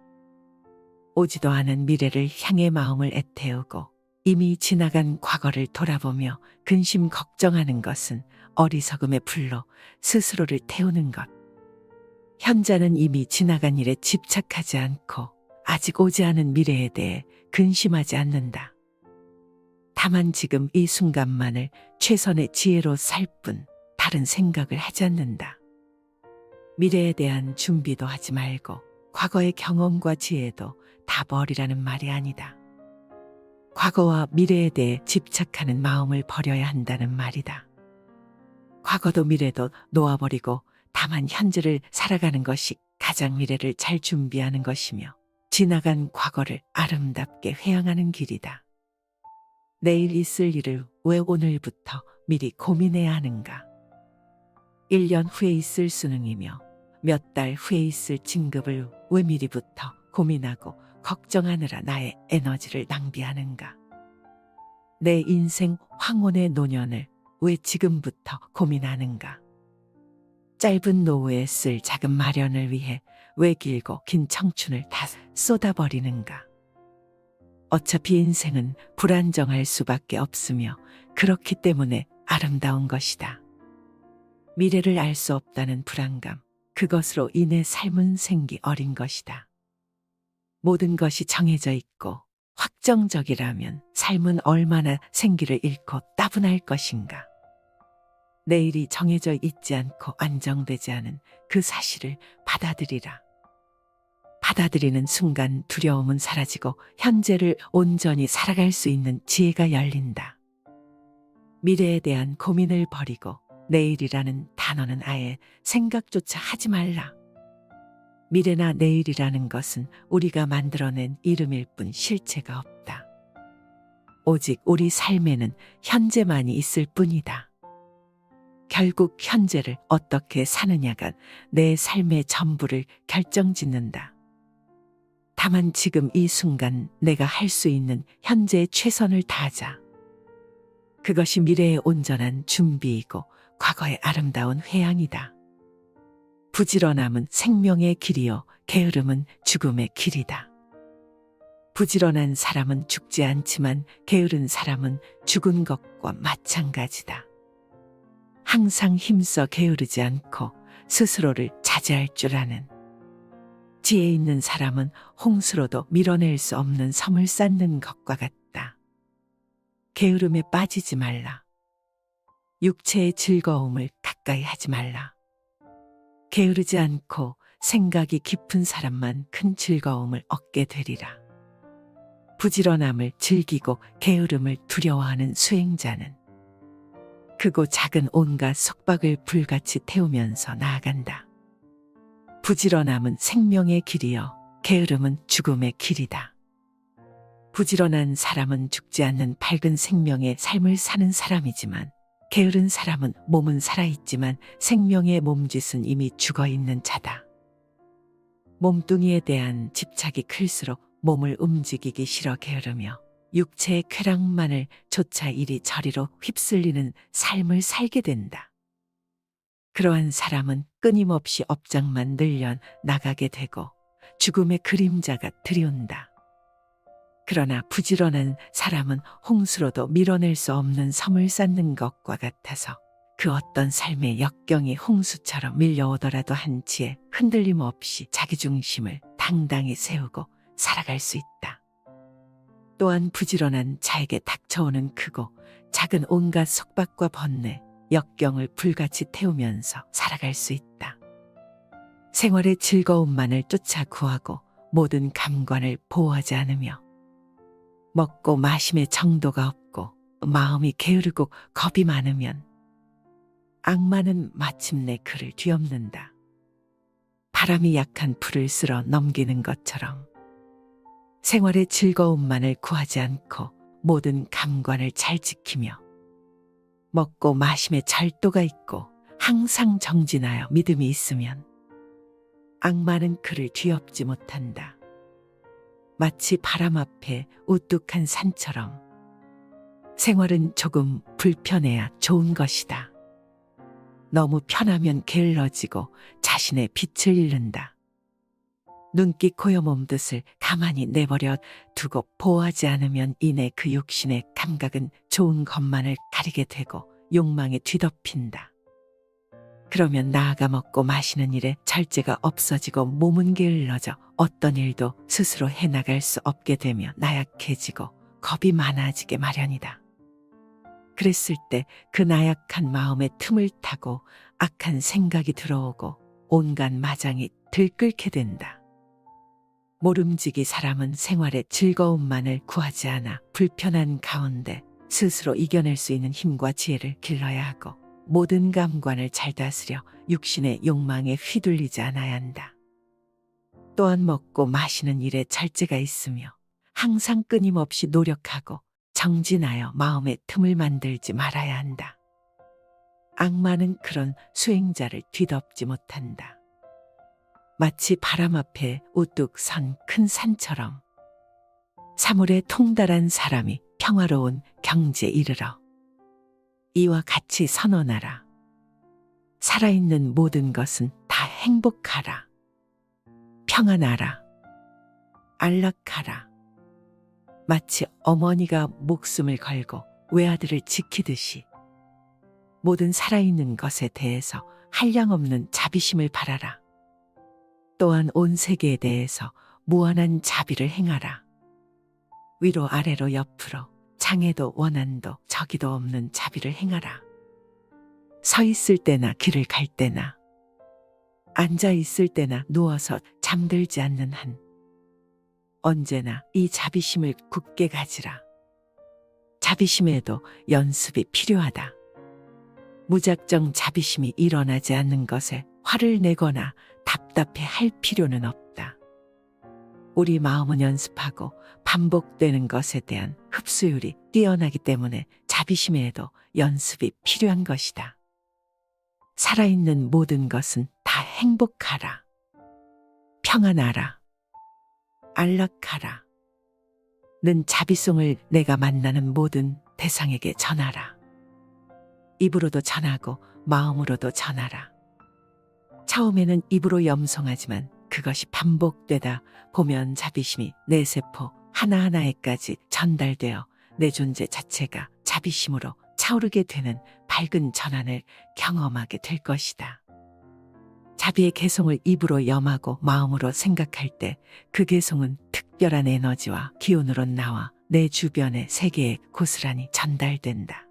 오지도 않은 미래를 향해 마음을 애태우고 이미 지나간 과거를 돌아보며 근심 걱정하는 것은 어리석음의 불로 스스로를 태우는 것. 현자는 이미 지나간 일에 집착하지 않고 아직 오지 않은 미래에 대해 근심하지 않는다. 다만 지금 이 순간만을 최선의 지혜로 살 뿐 다른 생각을 하지 않는다. 미래에 대한 준비도 하지 말고 과거의 경험과 지혜도 다 버리라는 말이 아니다. 과거와 미래에 대해 집착하는 마음을 버려야 한다는 말이다. 과거도 미래도 놓아버리고 다만 현재를 살아가는 것이 가장 미래를 잘 준비하는 것이며 지나간 과거를 아름답게 회항하는 길이다. 내일 있을 일을 왜 오늘부터 미리 고민해야 하는가? 1년 후에 있을 수능이며 몇 달 후에 있을 진급을 왜 미리부터 고민하고 걱정하느라 나의 에너지를 낭비하는가? 내 인생 황혼의 노년을 왜 지금부터 고민하는가? 짧은 노후에 쓸 자금 마련을 위해 왜 길고 긴 청춘을 다 쏟아버리는가? 어차피 인생은 불안정할 수밖에 없으며 그렇기 때문에 아름다운 것이다. 미래를 알 수 없다는 불안감, 그것으로 인해 삶은 생기 어린 것이다. 모든 것이 정해져 있고 확정적이라면 삶은 얼마나 생기를 잃고 따분할 것인가. 내일이 정해져 있지 않고 안정되지 않은 그 사실을 받아들이라. 받아들이는 순간 두려움은 사라지고 현재를 온전히 살아갈 수 있는 지혜가 열린다. 미래에 대한 고민을 버리고 내일이라는 단어는 아예 생각조차 하지 말라. 미래나 내일이라는 것은 우리가 만들어낸 이름일 뿐 실체가 없다. 오직 우리 삶에는 현재만이 있을 뿐이다. 결국 현재를 어떻게 사느냐가 내 삶의 전부를 결정짓는다. 다만 지금 이 순간 내가 할 수 있는 현재의 최선을 다하자. 그것이 미래의 온전한 준비이고 과거의 아름다운 회항이다. 부지런함은 생명의 길이요 게으름은 죽음의 길이다. 부지런한 사람은 죽지 않지만 게으른 사람은 죽은 것과 마찬가지다. 항상 힘써 게으르지 않고 스스로를 자제할 줄 아는 지혜 있는 사람은 홍수로도 밀어낼 수 없는 섬을 쌓는 것과 같다. 게으름에 빠지지 말라. 육체의 즐거움을 가까이 하지 말라. 게으르지 않고 생각이 깊은 사람만 큰 즐거움을 얻게 되리라. 부지런함을 즐기고 게으름을 두려워하는 수행자는 크고 작은 온갖 속박을 불같이 태우면서 나아간다. 부지런함은 생명의 길이요 게으름은 죽음의 길이다. 부지런한 사람은 죽지 않는 밝은 생명의 삶을 사는 사람이지만 게으른 사람은 몸은 살아있지만 생명의 몸짓은 이미 죽어있는 자다. 몸뚱이에 대한 집착이 클수록 몸을 움직이기 싫어 게으르며 육체의 쾌락만을 쫓아 이리저리로 휩쓸리는 삶을 살게 된다. 그러한 사람은 끊임없이 업장만 늘려 나가게 되고 죽음의 그림자가 들이온다. 그러나 부지런한 사람은 홍수로도 밀어낼 수 없는 섬을 쌓는 것과 같아서 그 어떤 삶의 역경이 홍수처럼 밀려오더라도 한치의 흔들림 없이 자기 중심을 당당히 세우고 살아갈 수 있다. 또한 부지런한 자에게 닥쳐오는 크고 작은 온갖 속박과 번뇌, 역경을 불같이 태우면서 살아갈 수 있다. 생활의 즐거움만을 쫓아 구하고 모든 감관을 보호하지 않으며 먹고 마심의 정도가 없고 마음이 게으르고 겁이 많으면 악마는 마침내 그를 뒤엎는다. 바람이 약한 풀을 쓸어 넘기는 것처럼 생활의 즐거움만을 구하지 않고 모든 감관을 잘 지키며 먹고 마심의 절도가 있고 항상 정진하여 믿음이 있으면 악마는 그를 뒤엎지 못한다. 마치 바람 앞에 우뚝한 산처럼 생활은 조금 불편해야 좋은 것이다. 너무 편하면 게을러지고 자신의 빛을 잃는다. 눈기 코여 몸뜻을 가만히 내버려 두고 보호하지 않으면 이내 그 육신의 감각은 좋은 것만을 가리게 되고 욕망에 뒤덮인다. 그러면 나아가 먹고 마시는 일에 절제가 없어지고 몸은 게을러져 어떤 일도 스스로 해나갈 수 없게 되며 나약해지고 겁이 많아지게 마련이다. 그랬을 때 그 나약한 마음에 틈을 타고 악한 생각이 들어오고 온갖 마장이 들끓게 된다. 모름지기 사람은 생활의 즐거움만을 구하지 않아 불편한 가운데 스스로 이겨낼 수 있는 힘과 지혜를 길러야 하고 모든 감관을 잘 다스려 육신의 욕망에 휘둘리지 않아야 한다. 또한 먹고 마시는 일에 절제가 있으며 항상 끊임없이 노력하고 정진하여 마음의 틈을 만들지 말아야 한다. 악마는 그런 수행자를 뒤덮지 못한다. 마치 바람 앞에 우뚝 선 큰 산처럼 사물에 통달한 사람이 평화로운 경지에 이르러 이와 같이 선언하라. 살아있는 모든 것은 다 행복하라. 평안하라. 안락하라. 마치 어머니가 목숨을 걸고 외아들을 지키듯이 모든 살아있는 것에 대해서 한량없는 자비심을 바라라. 또한 온 세계에 대해서 무한한 자비를 행하라. 위로 아래로 옆으로 장애도 원한도 저기도 없는 자비를 행하라. 서 있을 때나 길을 갈 때나 앉아 있을 때나 누워서 잠들지 않는 한 언제나 이 자비심을 굳게 가지라. 자비심에도 연습이 필요하다. 무작정 자비심이 일어나지 않는 것에 화를 내거나 답답해 할 필요는 없다. 우리 마음은 연습하고 반복되는 것에 대한 흡수율이 뛰어나기 때문에 자비심에도 연습이 필요한 것이다. 살아있는 모든 것은 다 행복하라. 평안하라. 안락하라. 는 자비송을 내가 만나는 모든 대상에게 전하라. 입으로도 전하고 마음으로도 전하라. 처음에는 입으로 염송하지만 그것이 반복되다 보면 자비심이 내 세포 하나하나에까지 전달되어 내 존재 자체가 자비심으로 차오르게 되는 밝은 전환을 경험하게 될 것이다. 자비의 개성을 입으로 염하고 마음으로 생각할 때 그 개성은 특별한 에너지와 기운으로 나와 내 주변의 세계에 고스란히 전달된다.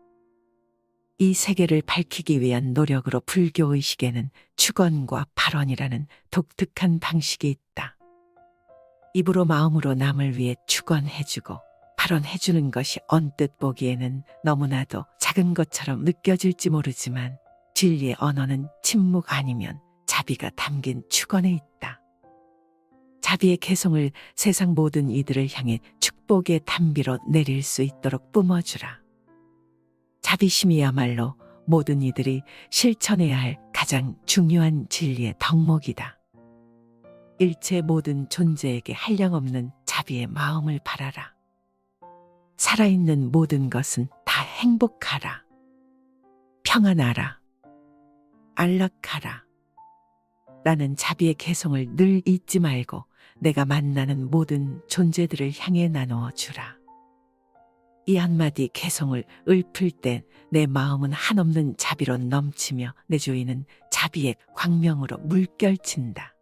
이 세계를 밝히기 위한 노력으로 불교의식에는 축언과 발언이라는 독특한 방식이 있다. 입으로 마음으로 남을 위해 축언해주고 발언해주는 것이 언뜻 보기에는 너무나도 작은 것처럼 느껴질지 모르지만 진리의 언어는 침묵 아니면 자비가 담긴 축언에 있다. 자비의 개성을 세상 모든 이들을 향해 축복의 단비로 내릴 수 있도록 뿜어주라. 자비심이야말로 모든 이들이 실천해야 할 가장 중요한 진리의 덕목이다. 일체 모든 존재에게 한량없는 자비의 마음을 바라라. 살아있는 모든 것은 다 행복하라. 평안하라. 안락하라. 나는 자비의 개성을 늘 잊지 말고 내가 만나는 모든 존재들을 향해 나누어 주라. 이 한마디 개성을 읊을 때 내 마음은 한없는 자비로 넘치며 내 주위는 자비의 광명으로 물결친다.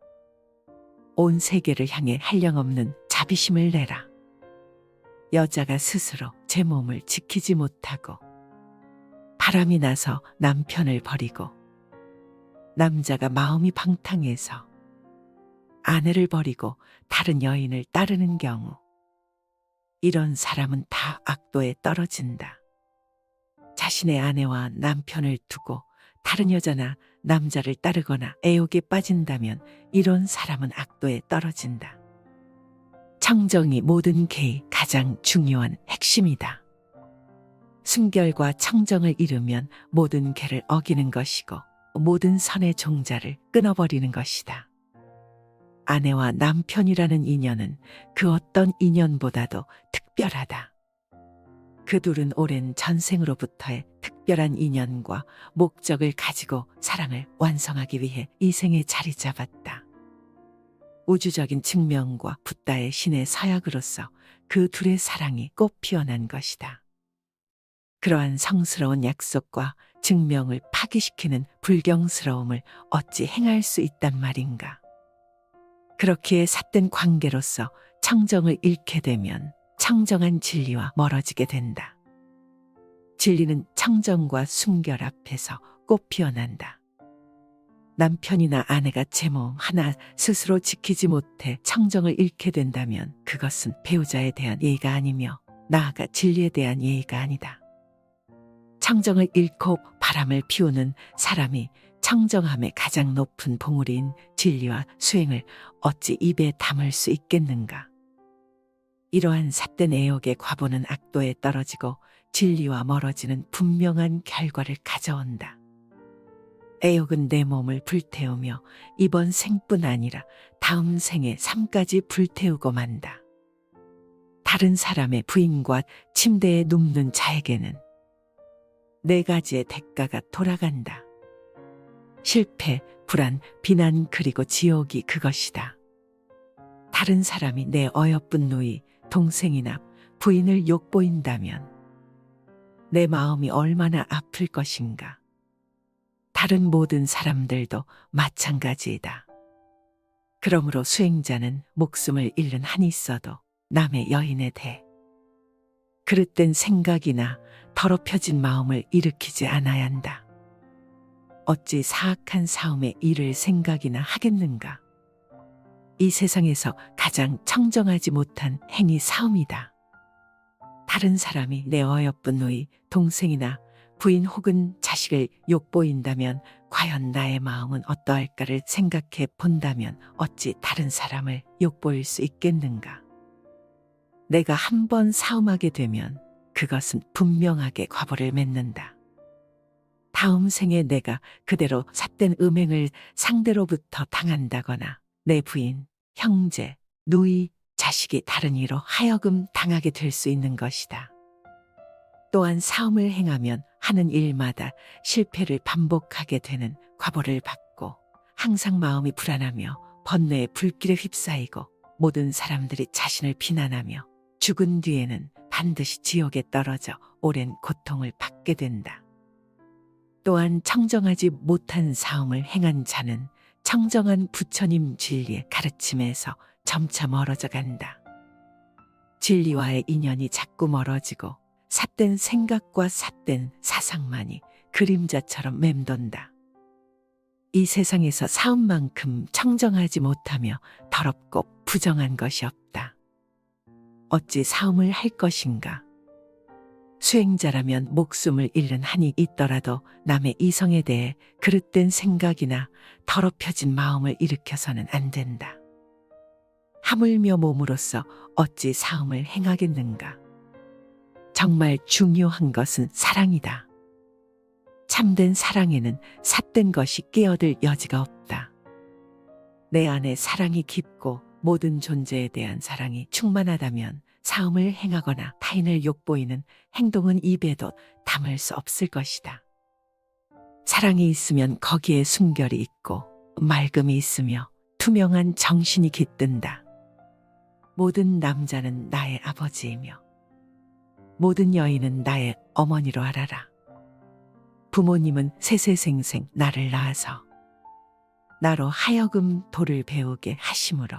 온 세계를 향해 한량없는 자비심을 내라. 여자가 스스로 제 몸을 지키지 못하고 바람이 나서 남편을 버리고 남자가 마음이 방탕해서 아내를 버리고 다른 여인을 따르는 경우 이런 사람은 다 악도에 떨어진다. 자신의 아내와 남편을 두고 다른 여자나 남자를 따르거나 애욕에 빠진다면 이런 사람은 악도에 떨어진다. 청정이 모든 계의 가장 중요한 핵심이다. 순결과 청정을 잃으면 모든 계를 어기는 것이고 모든 선의 종자를 끊어버리는 것이다. 아내와 남편이라는 인연은 그 어떤 인연보다도 특별하다. 그 둘은 오랜 전생으로부터의 특별한 인연과 목적을 가지고 사랑을 완성하기 위해 이 생에 자리 잡았다. 우주적인 측면과 붓다의 신의 서약으로서 그 둘의 사랑이 꽃 피어난 것이다. 그러한 성스러운 약속과 증명을 파기시키는 불경스러움을 어찌 행할 수 있단 말인가. 그렇기에 삿된 관계로서 청정을 잃게 되면 청정한 진리와 멀어지게 된다. 진리는 청정과 순결 앞에서 꽃 피어난다. 남편이나 아내가 제 몸 하나 스스로 지키지 못해 청정을 잃게 된다면 그것은 배우자에 대한 예의가 아니며 나아가 진리에 대한 예의가 아니다. 청정을 잃고 바람을 피우는 사람이 청정함의 가장 높은 봉우리인 진리와 수행을 어찌 입에 담을 수 있겠는가. 이러한 삿된 애욕의 과보는 악도에 떨어지고 진리와 멀어지는 분명한 결과를 가져온다. 애욕은 내 몸을 불태우며 이번 생뿐 아니라 다음 생의 삶까지 불태우고 만다. 다른 사람의 부인과 침대에 눕는 자에게는 네 가지의 대가가 돌아간다. 실패, 불안, 비난 그리고 지옥이 그것이다. 다른 사람이 내 어여쁜 누이, 동생이나 부인을 욕보인다면 내 마음이 얼마나 아플 것인가. 다른 모든 사람들도 마찬가지이다. 그러므로 수행자는 목숨을 잃는 한이 있어도 남의 여인에 대해 그릇된 생각이나 더럽혀진 마음을 일으키지 않아야 한다. 어찌 사악한 사움에 이를 생각이나 하겠는가. 이 세상에서 가장 청정하지 못한 행위 사움이다. 다른 사람이 내 어여쁜 누이, 동생이나 부인 혹은 자식을 욕보인다면 과연 나의 마음은 어떠할까를 생각해 본다면 어찌 다른 사람을 욕보일 수 있겠는가. 내가 한 번 사움하게 되면 그것은 분명하게 과보를 맺는다. 다음 생에 내가 그대로 삿된 음행을 상대로부터 당한다거나 내 부인, 형제, 누이, 자식이 다른 이로 하여금 당하게 될 수 있는 것이다. 또한 사움을 행하면 하는 일마다 실패를 반복하게 되는 과보를 받고 항상 마음이 불안하며 번뇌의 불길에 휩싸이고 모든 사람들이 자신을 비난하며 죽은 뒤에는 반드시 지옥에 떨어져 오랜 고통을 받게 된다. 또한 청정하지 못한 사움을 행한 자는 청정한 부처님 진리의 가르침에서 점차 멀어져 간다. 진리와의 인연이 자꾸 멀어지고 삿된 생각과 삿된 사상만이 그림자처럼 맴돈다. 이 세상에서 사움만큼 청정하지 못하며 더럽고 부정한 것이 없다. 어찌 사움을 할 것인가? 수행자라면 목숨을 잃는 한이 있더라도 남의 이성에 대해 그릇된 생각이나 더럽혀진 마음을 일으켜서는 안 된다. 하물며 몸으로서 어찌 사움을 행하겠는가? 정말 중요한 것은 사랑이다. 참된 사랑에는 삿된 것이 끼어들 여지가 없다. 내 안에 사랑이 깊고 모든 존재에 대한 사랑이 충만하다면 사움을 행하거나 타인을 욕보이는 행동은 입에도 담을 수 없을 것이다. 사랑이 있으면 거기에 순결이 있고 맑음이 있으며 투명한 정신이 깃든다. 모든 남자는 나의 아버지이며 모든 여인은 나의 어머니로 알아라. 부모님은 세세생생 나를 낳아서 나로 하여금 도를 배우게 하심으로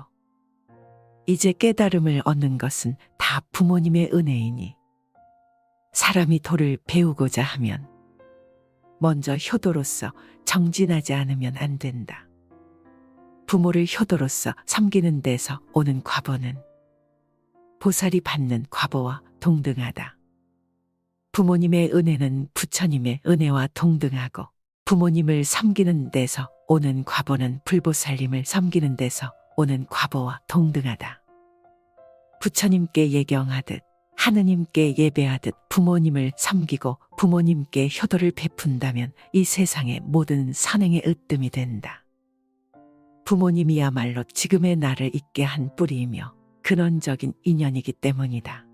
이제 깨달음을 얻는 것은 다 부모님의 은혜이니 사람이 도를 배우고자 하면 먼저 효도로서 정진하지 않으면 안 된다. 부모를 효도로서 섬기는 데서 오는 과보는 보살이 받는 과보와 동등하다. 부모님의 은혜는 부처님의 은혜와 동등하고 부모님을 섬기는 데서 오는 과보는 불보살님을 섬기는 데서 오는 과보와 동등하다. 부처님께 예경하듯 하느님께 예배하듯 부모님을 섬기고 부모님께 효도를 베푼다면 이 세상의 모든 선행의 으뜸이 된다. 부모님이야말로 지금의 나를 있게 한 뿌리이며 근원적인 인연이기 때문이다.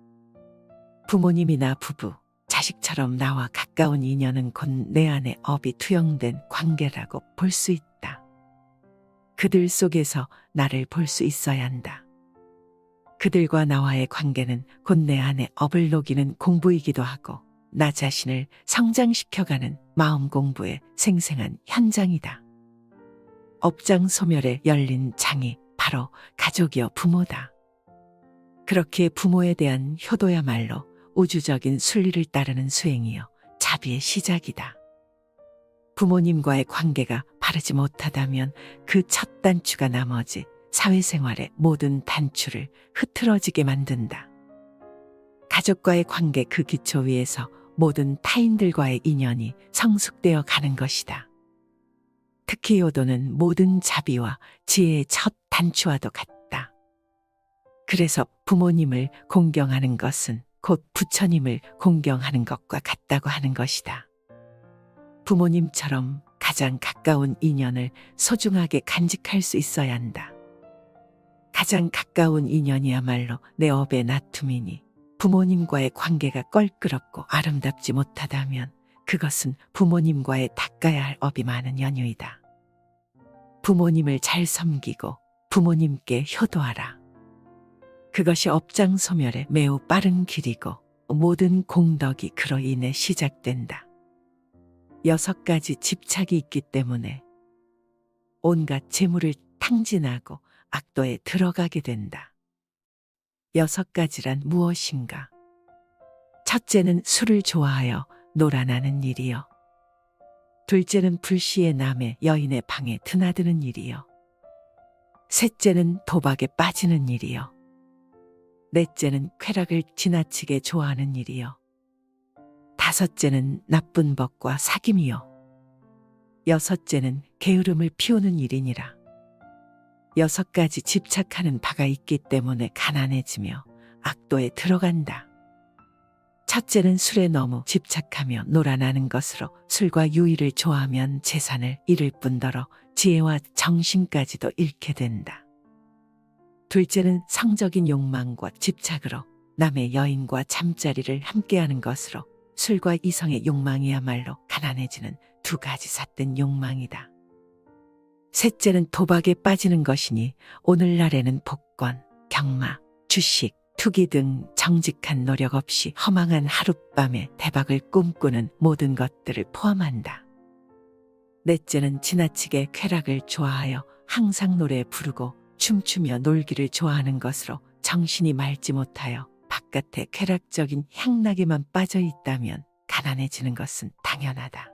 부모님이나 부부, 자식처럼 나와 가까운 인연은 곧 내 안에 업이 투영된 관계라고 볼 수 있다. 그들 속에서 나를 볼 수 있어야 한다. 그들과 나와의 관계는 곧 내 안에 업을 녹이는 공부이기도 하고 나 자신을 성장시켜가는 마음 공부의 생생한 현장이다. 업장 소멸에 열린 장이 바로 가족이여 부모다. 그렇게 부모에 대한 효도야말로 우주적인 순리를 따르는 수행이요 자비의 시작이다. 부모님과의 관계가 바르지 못하다면 그 첫 단추가 나머지 사회생활의 모든 단추를 흐트러지게 만든다. 가족과의 관계 그 기초 위에서 모든 타인들과의 인연이 성숙되어 가는 것이다. 특히 효도는 모든 자비와 지혜의 첫 단추와도 같다. 그래서 부모님을 공경하는 것은 곧 부처님을 공경하는 것과 같다고 하는 것이다. 부모님처럼 가장 가까운 인연을 소중하게 간직할 수 있어야 한다. 가장 가까운 인연이야말로 내 업의 나툼이니 부모님과의 관계가 껄끄럽고 아름답지 못하다면 그것은 부모님과의 닦아야 할 업이 많은 연유이다. 부모님을 잘 섬기고 부모님께 효도하라. 그것이 업장 소멸의 매우 빠른 길이고 모든 공덕이 그로 인해 시작된다. 6가지 집착이 있기 때문에 온갖 재물을 탕진하고 악도에 들어가게 된다. 6가지란 무엇인가? 첫째는 술을 좋아하여 놀아나는 일이요. 둘째는 불시에 남의 여인의 방에 드나드는 일이요. 셋째는 도박에 빠지는 일이요. 넷째는 쾌락을 지나치게 좋아하는 일이요. 다섯째는 나쁜 법과 사귐이요. 여섯째는 게으름을 피우는 일이니라. 6가지 집착하는 바가 있기 때문에 가난해지며 악도에 들어간다. 첫째는 술에 너무 집착하며 놀아나는 것으로 술과 유의를 좋아하면 재산을 잃을 뿐더러 지혜와 정신까지도 잃게 된다. 둘째는 성적인 욕망과 집착으로 남의 여인과 잠자리를 함께하는 것으로 술과 이성의 욕망이야말로 가난해지는 2가지 삿된 욕망이다. 셋째는 도박에 빠지는 것이니 오늘날에는 복권, 경마, 주식, 투기 등 정직한 노력 없이 허망한 하룻밤에 대박을 꿈꾸는 모든 것들을 포함한다. 넷째는 지나치게 쾌락을 좋아하여 항상 노래 부르고 춤추며 놀기를 좋아하는 것으로 정신이 맑지 못하여 바깥에 쾌락적인 향락에만 빠져 있다면 가난해지는 것은 당연하다.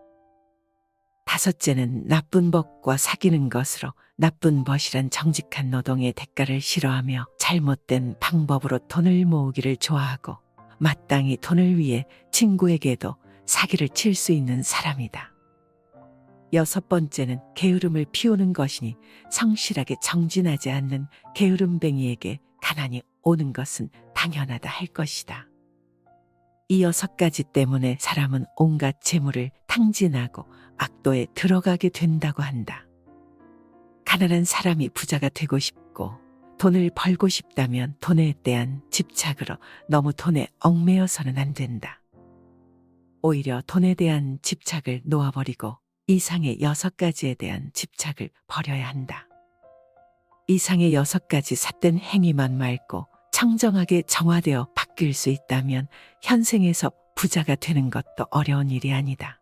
다섯째는 나쁜 법과 사귀는 것으로 나쁜 벗이란 정직한 노동의 대가를 싫어하며 잘못된 방법으로 돈을 모으기를 좋아하고 마땅히 돈을 위해 친구에게도 사기를 칠 수 있는 사람이다. 6번째는 게으름을 피우는 것이니 성실하게 정진하지 않는 게으름뱅이에게 가난이 오는 것은 당연하다 할 것이다. 이 6가지 때문에 사람은 온갖 재물을 탕진하고 악도에 들어가게 된다고 한다. 가난한 사람이 부자가 되고 싶고 돈을 벌고 싶다면 돈에 대한 집착으로 너무 돈에 얽매여서는 안 된다. 오히려 돈에 대한 집착을 놓아버리고 이상의 6가지에 대한 집착을 버려야 한다. 이상의 6가지 삿된 행위만 맑고 청정하게 정화되어 바뀔 수 있다면 현생에서 부자가 되는 것도 어려운 일이 아니다.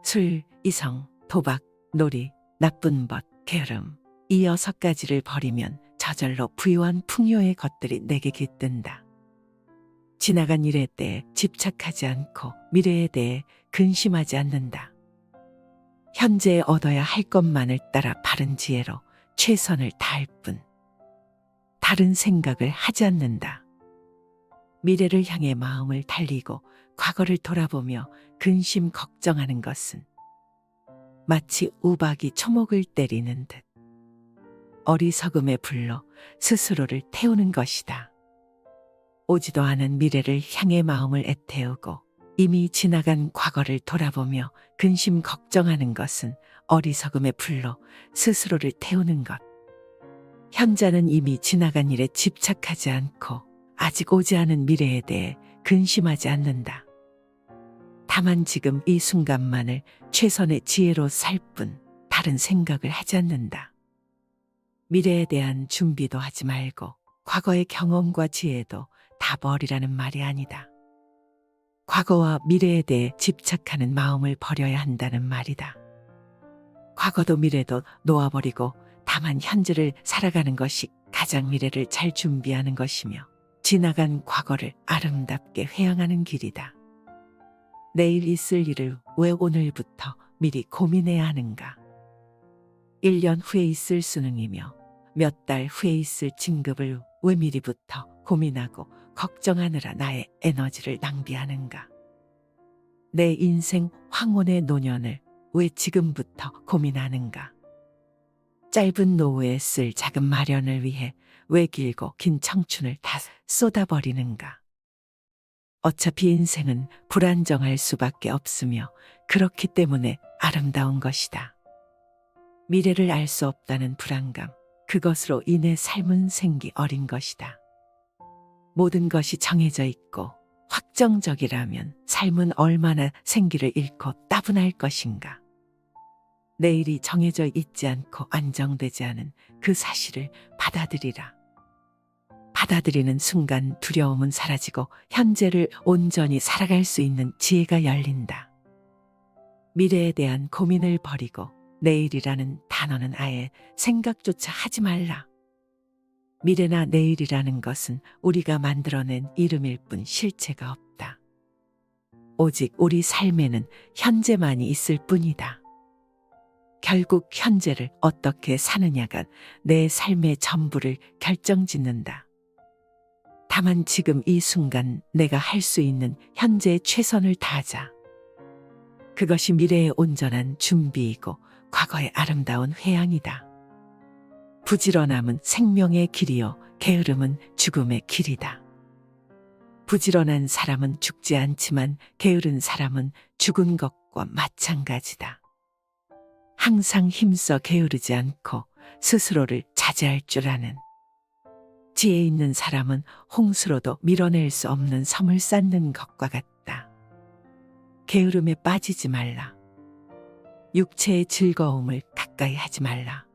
술, 이성, 도박, 놀이, 나쁜 벗, 게으름 이 6가지를 버리면 저절로 부유한 풍요의 것들이 내게 깃든다. 지나간 일에 대해 집착하지 않고 미래에 대해 근심하지 않는다. 현재에 얻어야 할 것만을 따라 바른 지혜로 최선을 다할 뿐 다른 생각을 하지 않는다. 미래를 향해 마음을 달리고 과거를 돌아보며 근심 걱정하는 것은 마치 우박이 초목을 때리는 듯 어리석음의 불로 스스로를 태우는 것이다. 오지도 않은 미래를 향해 마음을 애태우고 이미 지나간 과거를 돌아보며 근심 걱정하는 것은 어리석음의 불로 스스로를 태우는 것. 현자는 이미 지나간 일에 집착하지 않고 아직 오지 않은 미래에 대해 근심하지 않는다. 다만 지금 이 순간만을 최선의 지혜로 살 뿐 다른 생각을 하지 않는다. 미래에 대한 준비도 하지 말고 과거의 경험과 지혜도 다 버리라는 말이 아니다. 과거와 미래에 대해 집착하는 마음을 버려야 한다는 말이다. 과거도 미래도 놓아버리고 다만 현재를 살아가는 것이 가장 미래를 잘 준비하는 것이며 지나간 과거를 아름답게 회항하는 길이다. 내일 있을 일을 왜 오늘부터 미리 고민해야 하는가? 1년 후에 있을 수능이며 몇 달 후에 있을 진급을 왜 미리부터 고민하고 걱정하느라 나의 에너지를 낭비하는가? 내 인생 황혼의 노년을 왜 지금부터 고민하는가? 짧은 노후에 쓸 자금 마련을 위해 왜 길고 긴 청춘을 다 쏟아버리는가? 어차피 인생은 불안정할 수밖에 없으며 그렇기 때문에 아름다운 것이다. 미래를 알 수 없다는 불안감, 그것으로 인해 삶은 생기 어린 것이다. 모든 것이 정해져 있고 확정적이라면 삶은 얼마나 생기를 잃고 따분할 것인가. 내일이 정해져 있지 않고 안정되지 않은 그 사실을 받아들이라. 받아들이는 순간 두려움은 사라지고 현재를 온전히 살아갈 수 있는 지혜가 열린다. 미래에 대한 고민을 버리고 내일이라는 단어는 아예 생각조차 하지 말라. 미래나 내일이라는 것은 우리가 만들어낸 이름일 뿐 실체가 없다. 오직 우리 삶에는 현재만이 있을 뿐이다. 결국 현재를 어떻게 사느냐가 내 삶의 전부를 결정짓는다. 다만 지금 이 순간 내가 할 수 있는 현재의 최선을 다하자. 그것이 미래의 온전한 준비이고 과거의 아름다운 회양이다. 부지런함은 생명의 길이요 게으름은 죽음의 길이다. 부지런한 사람은 죽지 않지만 게으른 사람은 죽은 것과 마찬가지다. 항상 힘써 게으르지 않고 스스로를 자제할 줄 아는 지혜 있는 사람은 홍수로도 밀어낼 수 없는 섬을 쌓는 것과 같다. 게으름에 빠지지 말라. 육체의 즐거움을 가까이 하지 말라.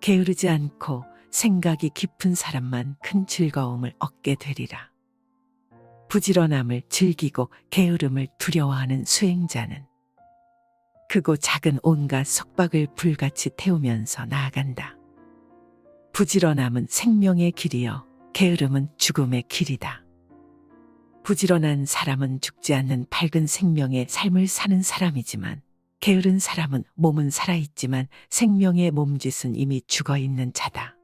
게으르지 않고 생각이 깊은 사람만 큰 즐거움을 얻게 되리라. 부지런함을 즐기고 게으름을 두려워하는 수행자는 크고 작은 온갖 속박을 불같이 태우면서 나아간다. 부지런함은 생명의 길이요 게으름은 죽음의 길이다. 부지런한 사람은 죽지 않는 밝은 생명의 삶을 사는 사람이지만 게으른 사람은 몸은 살아있지만 생명의 몸짓은 이미 죽어있는 자다.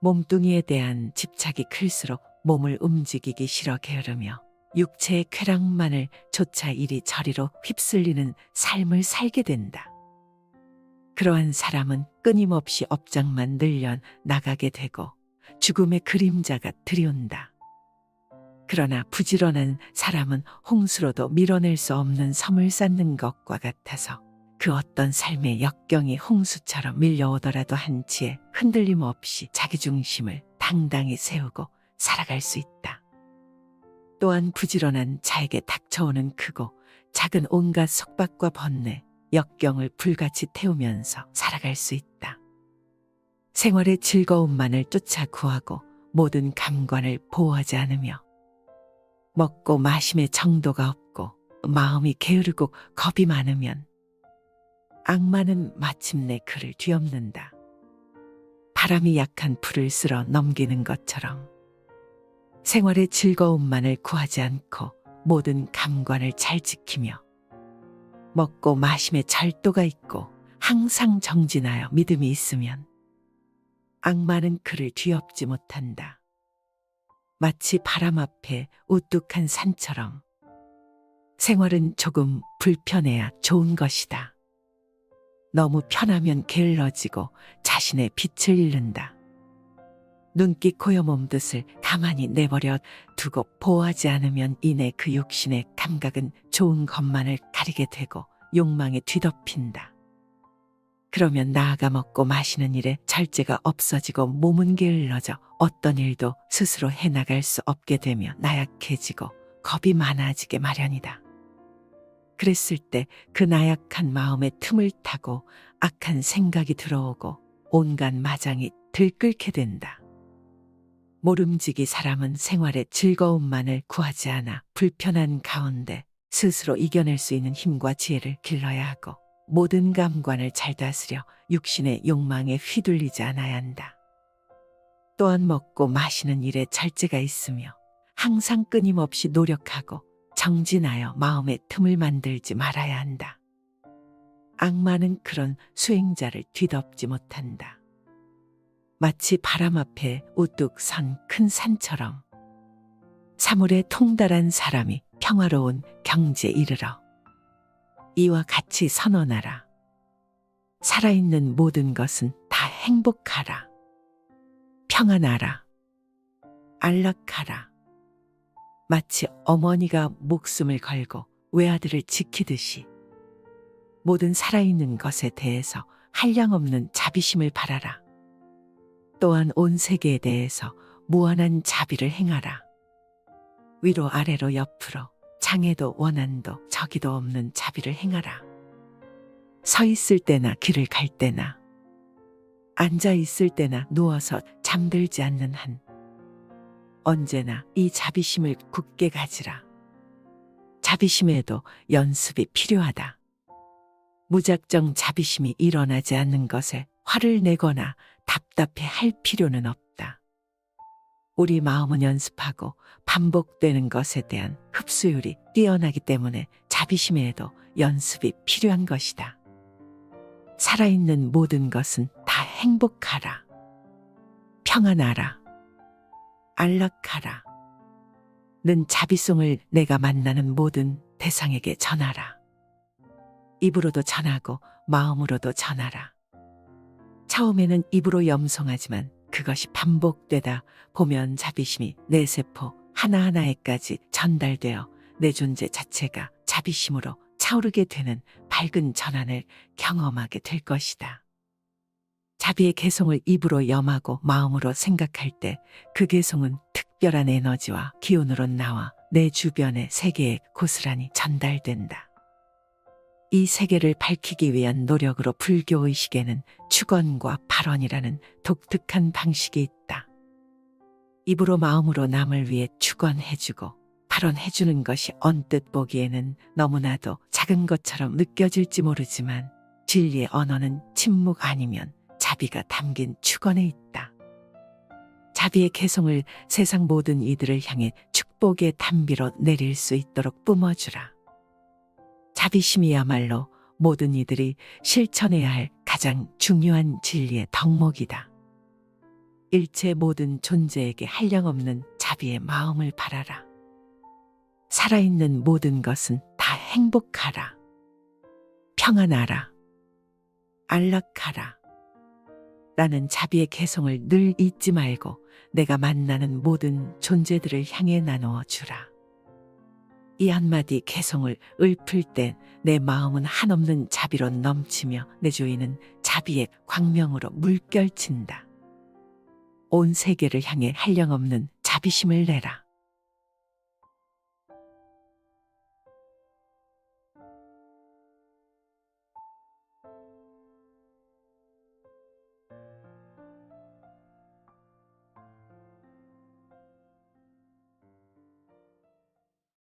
몸뚱이에 대한 집착이 클수록 몸을 움직이기 싫어 게으르며 육체의 쾌락만을 좇아 이리저리로 휩쓸리는 삶을 살게 된다. 그러한 사람은 끊임없이 업장만 늘려 나가게 되고 죽음의 그림자가 들이온다. 그러나 부지런한 사람은 홍수로도 밀어낼 수 없는 섬을 쌓는 것과 같아서 그 어떤 삶의 역경이 홍수처럼 밀려오더라도 한치의 흔들림 없이 자기 중심을 당당히 세우고 살아갈 수 있다. 또한 부지런한 자에게 닥쳐오는 크고 작은 온갖 속박과 번뇌, 역경을 불같이 태우면서 살아갈 수 있다. 생활의 즐거움만을 쫓아 구하고 모든 감관을 보호하지 않으며 먹고 마심의 정도가 없고 마음이 게으르고 겁이 많으면 악마는 마침내 그를 뒤엎는다. 바람이 약한 풀을 쓸어 넘기는 것처럼 생활의 즐거움만을 구하지 않고 모든 감관을 잘 지키며 먹고 마심에 절도가 있고 항상 정진하여 믿음이 있으면 악마는 그를 뒤엎지 못한다. 마치 바람 앞에 우뚝한 산처럼 생활은 조금 불편해야 좋은 것이다. 너무 편하면 게을러지고 자신의 빛을 잃는다. 눈기 코여 몸뜻을 가만히 내버려 두고 보호하지 않으면 이내 그 육신의 감각은 좋은 것만을 가리게 되고 욕망에 뒤덮인다. 그러면 나아가 먹고 마시는 일에 절제가 없어지고 몸은 게을러져 어떤 일도 스스로 해나갈 수 없게 되며 나약해지고 겁이 많아지게 마련이다. 그랬을 때 그 나약한 마음에 틈을 타고 악한 생각이 들어오고 온갖 마장이 들끓게 된다. 모름지기 사람은 생활의 즐거움만을 구하지 않아 불편한 가운데 스스로 이겨낼 수 있는 힘과 지혜를 길러야 하고 모든 감관을 잘 다스려 육신의 욕망에 휘둘리지 않아야 한다. 또한 먹고 마시는 일에 절제가 있으며 항상 끊임없이 노력하고 정진하여 마음의 틈을 만들지 말아야 한다. 악마는 그런 수행자를 뒤덮지 못한다. 마치 바람 앞에 우뚝 선 큰 산처럼 사물에 통달한 사람이 평화로운 경지에 이르러 이와 같이 선언하라. 살아있는 모든 것은 다 행복하라. 평안하라. 안락하라. 마치 어머니가 목숨을 걸고 외아들을 지키듯이 모든 살아있는 것에 대해서 한량없는 자비심을 바라라. 또한 온 세계에 대해서 무한한 자비를 행하라. 위로 아래로 옆으로 장애도 원한도 저기도 없는 자비를 행하라. 서 있을 때나 길을 갈 때나 앉아 있을 때나 누워서 잠들지 않는 한 언제나 이 자비심을 굳게 가지라. 자비심에도 연습이 필요하다. 무작정 자비심이 일어나지 않는 것에 화를 내거나 답답해 할 필요는 없다. 우리 마음은 연습하고 반복되는 것에 대한 흡수율이 뛰어나기 때문에 자비심에도 연습이 필요한 것이다. 살아있는 모든 것은 다 행복하라. 평안하라. 안락하라. 는 자비송을 내가 만나는 모든 대상에게 전하라. 입으로도 전하고 마음으로도 전하라. 처음에는 입으로 염송하지만 그것이 반복되다 보면 자비심이 내 세포 하나하나에까지 전달되어 내 존재 자체가 자비심으로 차오르게 되는 밝은 전환을 경험하게 될 것이다. 자비의 개송을 입으로 염하고 마음으로 생각할 때 그 개송은 특별한 에너지와 기운으로 나와 내 주변의 세계에 고스란히 전달된다. 이 세계를 밝히기 위한 노력으로 불교의식에는 축언과 발언이라는 독특한 방식이 있다. 입으로 마음으로 남을 위해 축언해주고 발언해주는 것이 언뜻 보기에는 너무나도 작은 것처럼 느껴질지 모르지만 진리의 언어는 침묵 아니면 자비가 담긴 축언에 있다. 자비의 개송을 세상 모든 이들을 향해 축복의 단비로 내릴 수 있도록 뿜어주라. 자비심이야말로 모든 이들이 실천해야 할 가장 중요한 진리의 덕목이다. 일체 모든 존재에게 한량없는 자비의 마음을 바라라. 살아있는 모든 것은 다 행복하라. 평안하라. 안락하라. 라는 자비의 개송을 늘 잊지 말고 내가 만나는 모든 존재들을 향해 나누어 주라. 이 한마디 개송을 읊을 때 내 마음은 한없는 자비로 넘치며 내 주위는 자비의 광명으로 물결친다. 온 세계를 향해 한량없는 자비심을 내라.